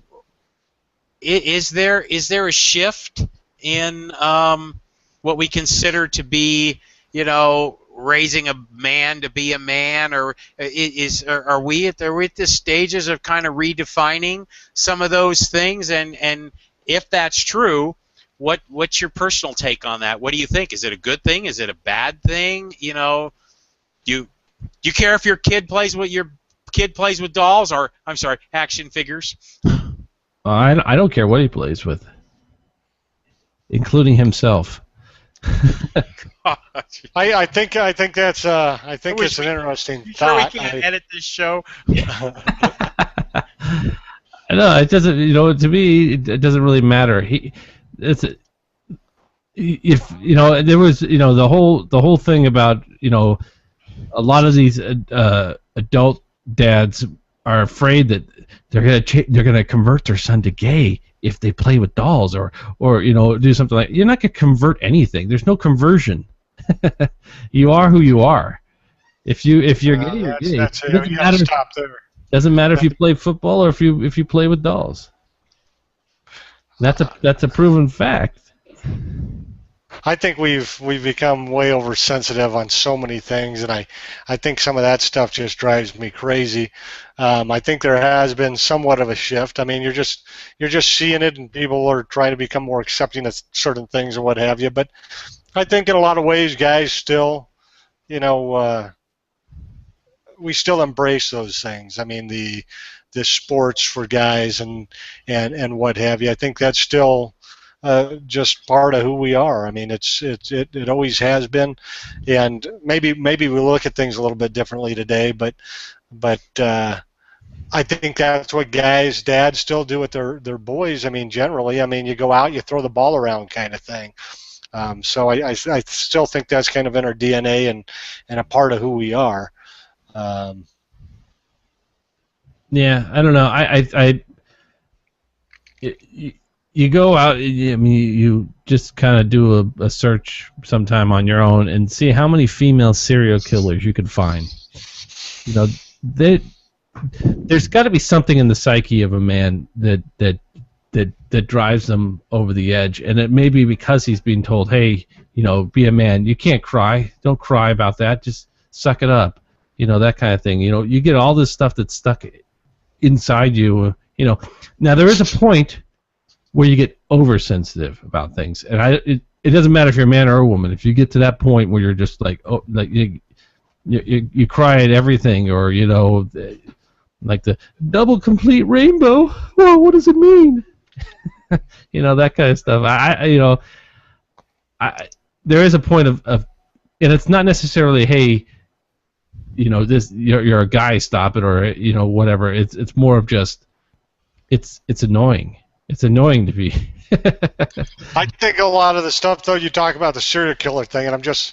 there a shift in what we consider to be, raising a man to be a man, or are we at the stages of kind of redefining some of those things? And if that's true, what's your personal take on that? What do you think? Is it a good thing? Is it a bad thing? Do you care if your kid plays with dolls, or I'm sorry, action figures? I don't care what he plays with, including himself. I think that's it's an interesting thought. Sure we can't edit this show. I know it doesn't. To me, it doesn't really matter. There was the whole thing about a lot of these adult dads are afraid that they're gonna convert their son to gay if they play with dolls or do something like. You're not gonna convert anything. There's no conversion. You are who you are. If you're gay, you're gay. It doesn't matter. Stop there. Doesn't matter if you play football or if you play with dolls. That's a proven fact. I think we've become way oversensitive on so many things, and I think some of that stuff just drives me crazy. I think there has been somewhat of a shift. I mean, you're just seeing it, and people are trying to become more accepting of certain things and what have you. But I think in a lot of ways, guys still, we still embrace those things. I mean, the sports for guys and what have you. I think that's still just part of who we are. I mean, it always has been, and maybe we look at things a little bit differently today, but I think that's what dads still do with their boys. I mean, generally, you go out, you throw the ball around, kind of thing. So I still think that's kind of in our DNA and a part of who we are. Yeah, I don't know. You go out. I mean, you just kind of do a search sometime on your own and see how many female serial killers you can find. There's got to be something in the psyche of a man that drives them over the edge, and it may be because he's being told, "Hey, be a man. You can't cry. Don't cry about that. Just suck it up." That kind of thing. You get all this stuff that's stuck inside you. Now there is a point where you get oversensitive about things, and it doesn't matter if you're a man or a woman. If you get to that point where you're just like, you cry at everything, or like the double complete rainbow. Whoa, what does it mean? That kind of stuff. There is a point of, and it's not necessarily, hey, this you're a guy, stop it, or whatever. It's more of just, it's annoying. It's annoying to be. I think a lot of the stuff, though, you talk about the serial killer thing, and I'm just,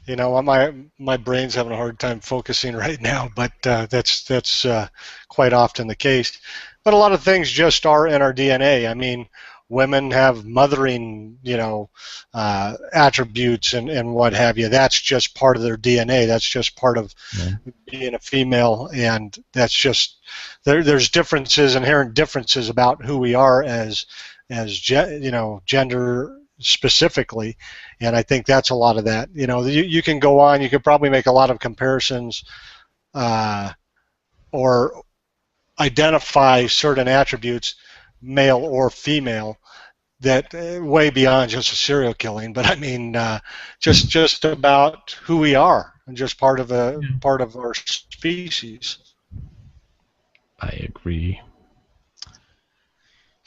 my brain's having a hard time focusing right now, but that's quite often the case. But a lot of things just are in our DNA. I mean, women have mothering, attributes and what have you. That's just part of their DNA. That's just part of being a female, and that's just there's differences, inherent differences about who we are as gender specifically, and I think that's a lot of that. You can go on. You could probably make a lot of comparisons, or identify certain attributes, male or female, that way beyond just a serial killing, but I mean just about who we are and just part of our species. I agree.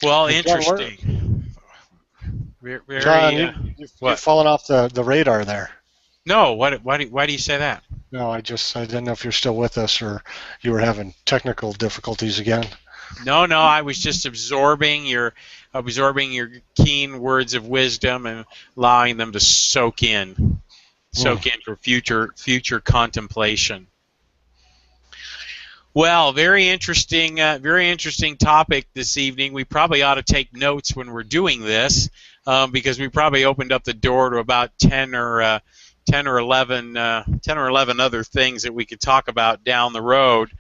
Well, Hey, interesting. John, you've fallen off the radar there. No, why do you say that? No, I didn't know if you're still with us or you were having technical difficulties again. No, I was just absorbing your keen words of wisdom and allowing them to soak in for future contemplation. Well, very interesting topic this evening. We probably ought to take notes when we're doing this because we probably opened up the door to about 10 or 11 other things that we could talk about down the road.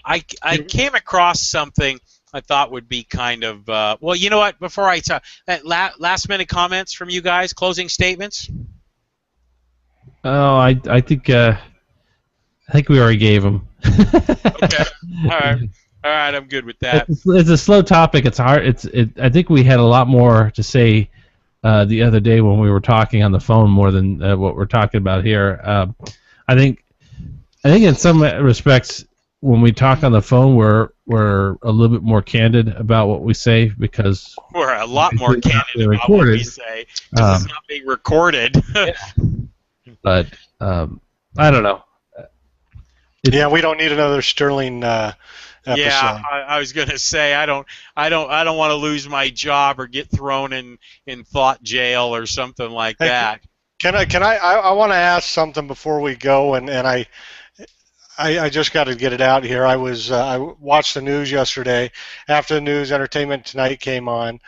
I came across something I thought would be kind of well. You know what? Before I talk, last minute comments from you guys, closing statements. Oh, I think we already gave them. Okay. All right. I'm good with that. It's a slow topic. It's hard. I think we had a lot more to say the other day when we were talking on the phone more than what we're talking about here. I think in some respects when we talk on the phone we're a little bit more candid about what we say because we're a lot more candid about what we say because it's not being recorded. But I don't know. Yeah, we don't need another Sterling episode. Yeah, I was gonna say I don't want to lose my job or get thrown in thought jail or something like that. I want to ask something before we go, and I just got to get it out here. I watched the news yesterday after the news. Entertainment Tonight came on,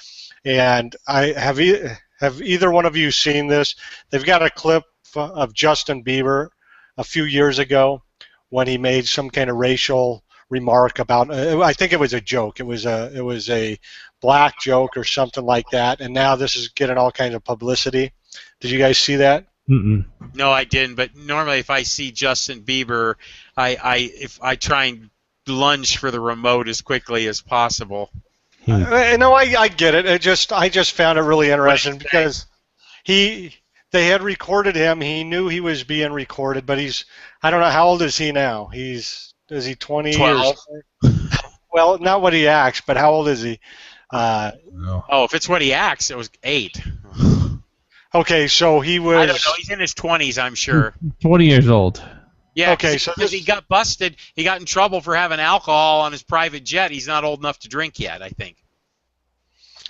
and have either one of you seen this? They've got a clip of Justin Bieber a few years ago when he made some kind of racial remark about. I think it was a joke. It was a black joke or something like that. And now this is getting all kinds of publicity. Did you guys see that? Mm-mm. No, I didn't. But normally, if I see Justin Bieber, I try and lunge for the remote as quickly as possible. No, I get it. I just found it really interesting because they had recorded him. He knew he was being recorded, but I don't know, how old is he now? Is he 20? 12. Well, not what he acts, but how old is he? No. Oh, if it's what he acts, it was 8. Okay, so he was. I don't know. He's in his 20s, I'm sure. 20 years old. Yeah. Okay, because he got busted. He got in trouble for having alcohol on his private jet. He's not old enough to drink yet, I think.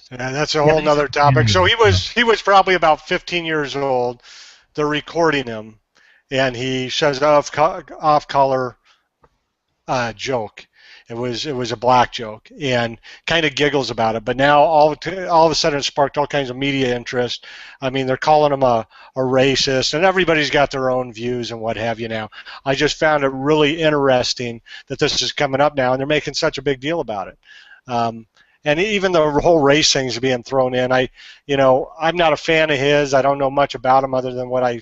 Yeah, that's a whole nother topic. So he was probably about 15 years old. They're recording him, and he says off-color joke. It was a black joke, and kind of giggles about it. But now all of a sudden it sparked all kinds of media interest. I mean, they're calling him a racist, and everybody's got their own views and what have you now. I just found it really interesting that this is coming up now, and they're making such a big deal about it. And even the whole race thing is being thrown in. I'm not a fan of his. I don't know much about him other than what I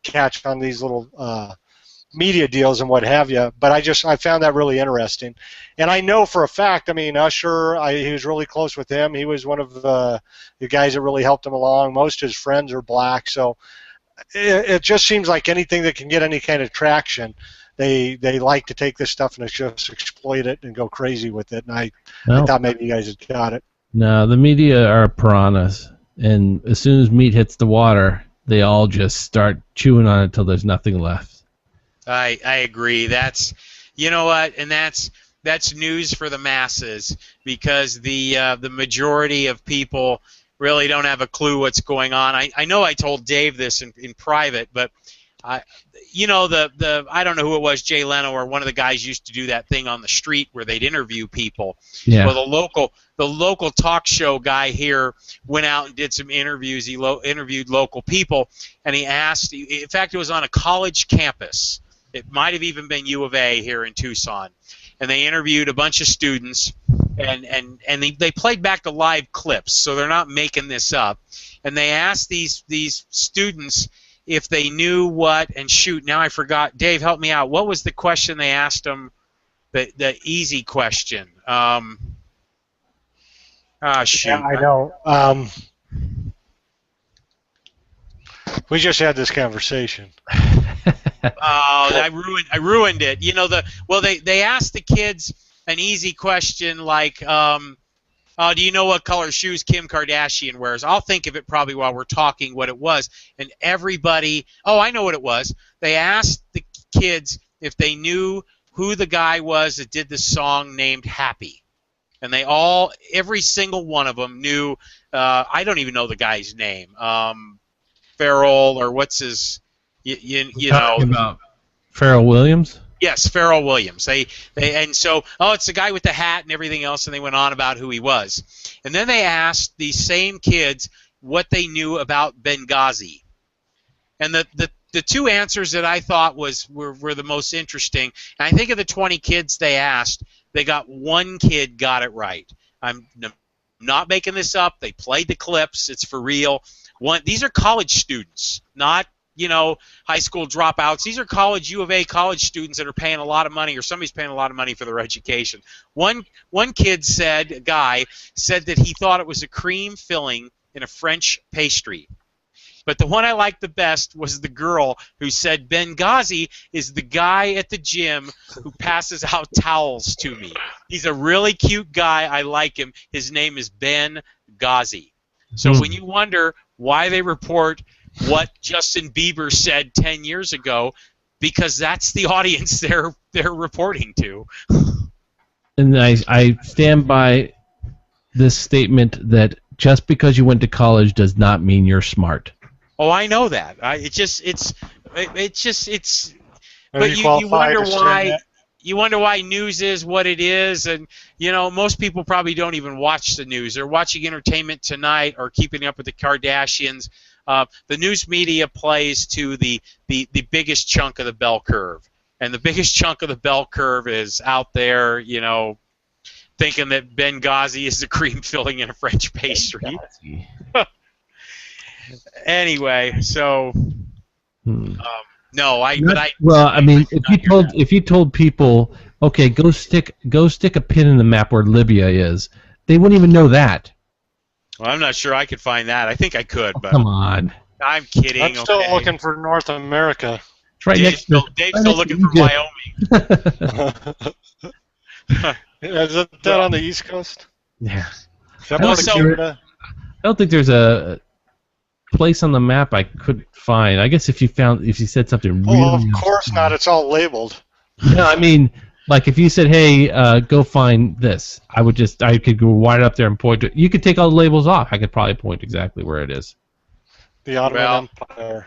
catch on these little media deals and what have you. But I found that really interesting. And I know for a fact, I mean, Usher, he was really close with him. He was one of the guys that really helped him along. Most of his friends are black. So it just seems like anything that can get any kind of traction, they like to take this stuff and just exploit it and go crazy with it. And I thought maybe you guys had got it. No, the media are piranhas, and as soon as meat hits the water, they all just start chewing on it till there's nothing left. I agree. That's, you know what, and that's news for the masses because the majority of people really don't have a clue what's going on. I know I told Dave this in private, but I don't know who it was, Jay Leno or one of the guys used to do that thing on the street where they'd interview people. Yeah. Well, the local talk show guy here went out and did some interviews. He interviewed local people, and he asked. In fact, it was on a college campus. It might have even been U of A here in Tucson, and they interviewed a bunch of students, and they played back the live clips, so they're not making this up. And they asked these students if they knew what, and shoot, now I forgot. Dave, help me out. What was the question they asked them? The easy question. Ah, shoot. Yeah, I know. We just had this conversation. Oh, I ruined it. You know they asked the kids an easy question like, do you know what color shoes Kim Kardashian wears? I'll think of it probably while we're talking what it was, and everybody. Oh, I know what it was. They asked the kids if they knew who the guy was that did the song named Happy, and every single one of them knew. I don't even know the guy's name. Farrell or what's his, you know. About Pharrell Williams? Yes, Pharrell Williams. And so, it's the guy with the hat and everything else, and they went on about who he was. And then they asked these same kids what they knew about Benghazi. And the two answers that I thought were the most interesting, and I think of the 20 kids they asked, they got one kid got it right. I'm not making this up. They played the clips. It's for real. These are college students, not high school dropouts. These are U of A college students that are paying a lot of money, or somebody's paying a lot of money for their education. One kid said, a guy said that he thought it was a cream filling in a French pastry. But the one I liked the best was the girl who said Benghazi is the guy at the gym who passes out towels to me. He's a really cute guy. I like him. His name is Ben Ghazi. So when you wonder why they report what Justin Bieber said 10 years ago, because that's the audience they're reporting to. And I stand by this statement that just because you went to college does not mean you're smart. Oh, I know that. But you wonder why news is what it is, and most people probably don't even watch the news. They're watching Entertainment Tonight or Keeping Up with the Kardashians. The news media plays to the biggest chunk of the bell curve, and the biggest chunk of the bell curve is out there, thinking that Benghazi is the cream filling in a French pastry. Anyway, so no, Well, I mean, if you told people, okay, go stick a pin in the map where Libya is, they wouldn't even know that. Well, I'm not sure I could find that. I think I could, but come on. I'm kidding. I'm still looking for North America. It's right Dave's still looking for Wyoming. Is that on the East Coast? Yeah. I don't think there's a place on the map I couldn't find. I guess if you said something really. Well, of course not. It's all labeled. No, I mean, like if you said, "Hey, go find this," I could go right up there and point to it. You could take all the labels off. I could probably point exactly where it is. The Ottoman Empire.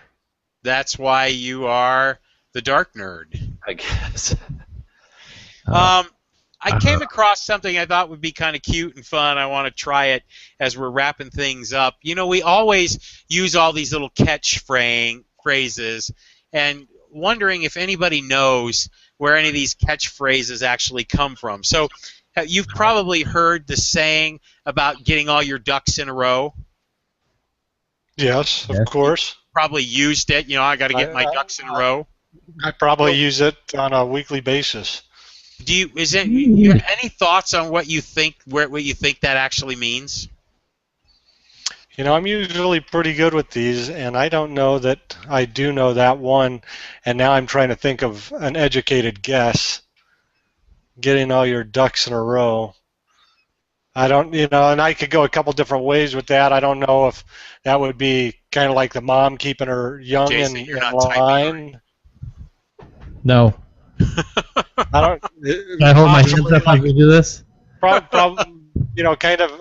That's why you are the dark nerd. I guess. I came across something I thought would be kind of cute and fun. I want to try it as we're wrapping things up. We always use all these little catch phrases, and wondering if anybody knows where any of these catchphrases actually come from. So you've probably heard the saying about getting all your ducks in a row. Yes, of course. Probably used it. I got to get my ducks in a row. I probably use it on a weekly basis. Any thoughts on what you think that actually means? I'm usually pretty good with these, and I don't know that I do know that one, and now I'm trying to think of an educated guess. Getting all your ducks in a row. I don't, and I could go a couple different ways with that. I don't know if that would be kind of like the mom keeping her young Jason, in line. No. I don't. Can I hold my hands up as we do this? Probably, kind of.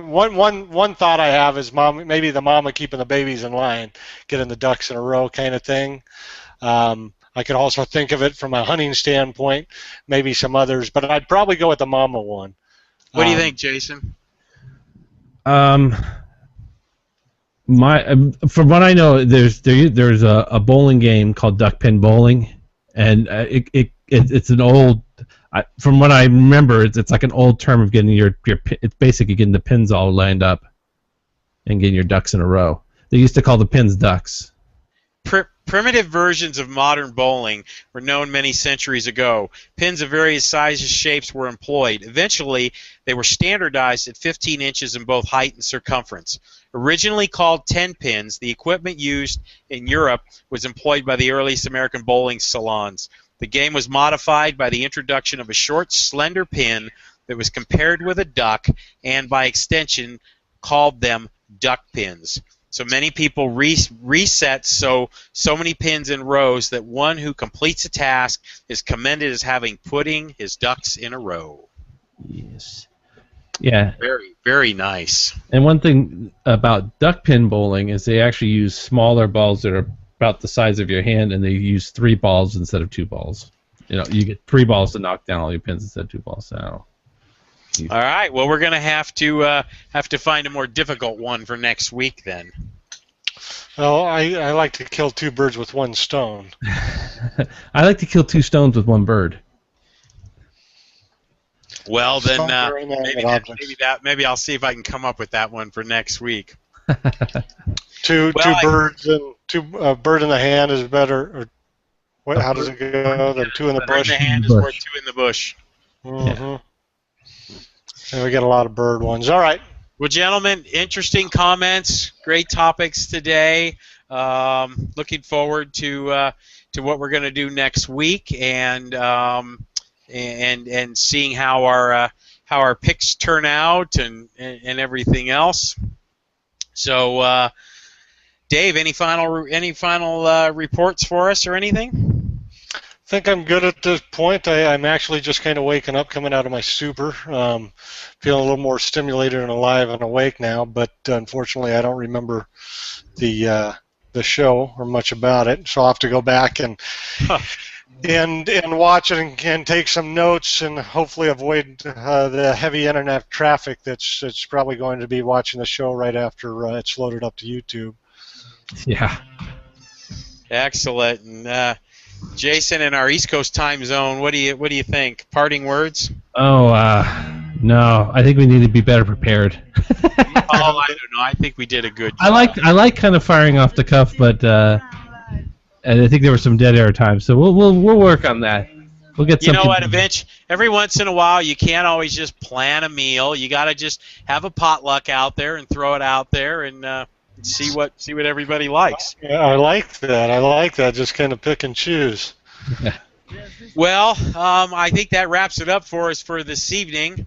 One thought I have is maybe the mama keeping the babies in line, getting the ducks in a row, kind of thing. I could also think of it from a hunting standpoint, maybe some others, but I'd probably go with the mama one. What do you think, Jason? From what I know, there's a bowling game called duck pin bowling. And it's an old, from what I remember, it's like an old term of getting it's basically getting the pins all lined up and getting your ducks in a row. They used to call the pins ducks. Primitive versions of modern bowling were known many centuries ago. Pins of various sizes and shapes were employed. Eventually, they were standardized at 15 inches in both height and circumference. Originally called 10 pins, the equipment used in Europe was employed by the earliest American bowling salons. The game was modified by the introduction of a short, slender pin that was compared with a duck and, by extension, called them duck pins. So many people reset so many pins in rows that one who completes a task is commended as having putting his ducks in a row. Yes. Yeah. Very, very nice. And one thing about duck pin bowling is they actually use smaller balls that are about the size of your hand, and they use 3 balls instead of 2 balls. You get 3 balls to knock down all your pins instead of 2 balls. So. All right. Well, we're going to have to find a more difficult one for next week then. Well, I like to kill 2 birds with 1 stone. I like to kill 2 stones with 1 bird. Well, then maybe I'll see if I can come up with that one for next week. Two birds and 2 bird in the hand is better. Or how does it go? Than 2 in the bush. Bird in the hand is worth 2 in the bush. Mm-hmm. Yeah. And we get a lot of bird ones. All right. Well, gentlemen, interesting comments, great topics today. Looking forward to what we're going to do next week, and seeing how our picks turn out and everything else. So, Dave, any final reports for us or anything? I think I'm good at this point. I'm actually just kind of waking up, coming out of my stupor, feeling a little more stimulated and alive and awake now. But unfortunately, I don't remember the show or much about it, so I'll have to go back and watch it and take some notes and hopefully avoid the heavy internet traffic that's probably going to be watching the show right after it's loaded up to YouTube. Yeah. Excellent. And Jason, in our East Coast time zone, what do you think? Parting words? Oh, no. I think we need to be better prepared. I don't know. I think we did a good job. I like kind of firing off the cuff, but and I think there were some dead air times. So we'll work on that. We'll get. You know what? Every once in a while, you can't always just plan a meal. You got to just have a potluck out there and throw it out there and. See what everybody likes. Yeah, I like that. Just kind of pick and choose. Well, I think that wraps it up for us for this evening.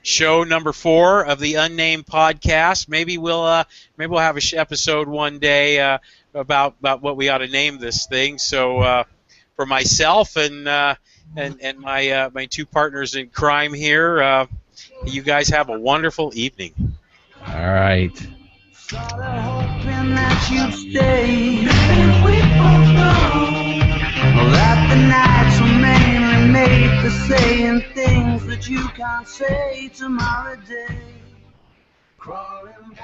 Show number 4 of the Unnamed podcast. Maybe we'll have an episode one day about what we ought to name this thing. So for myself and my 2 partners in crime here, you guys have a wonderful evening. All right. Started hoping that you'd stay, and we both know that the nights were mainly made for saying things that you can't say tomorrow day. Crawling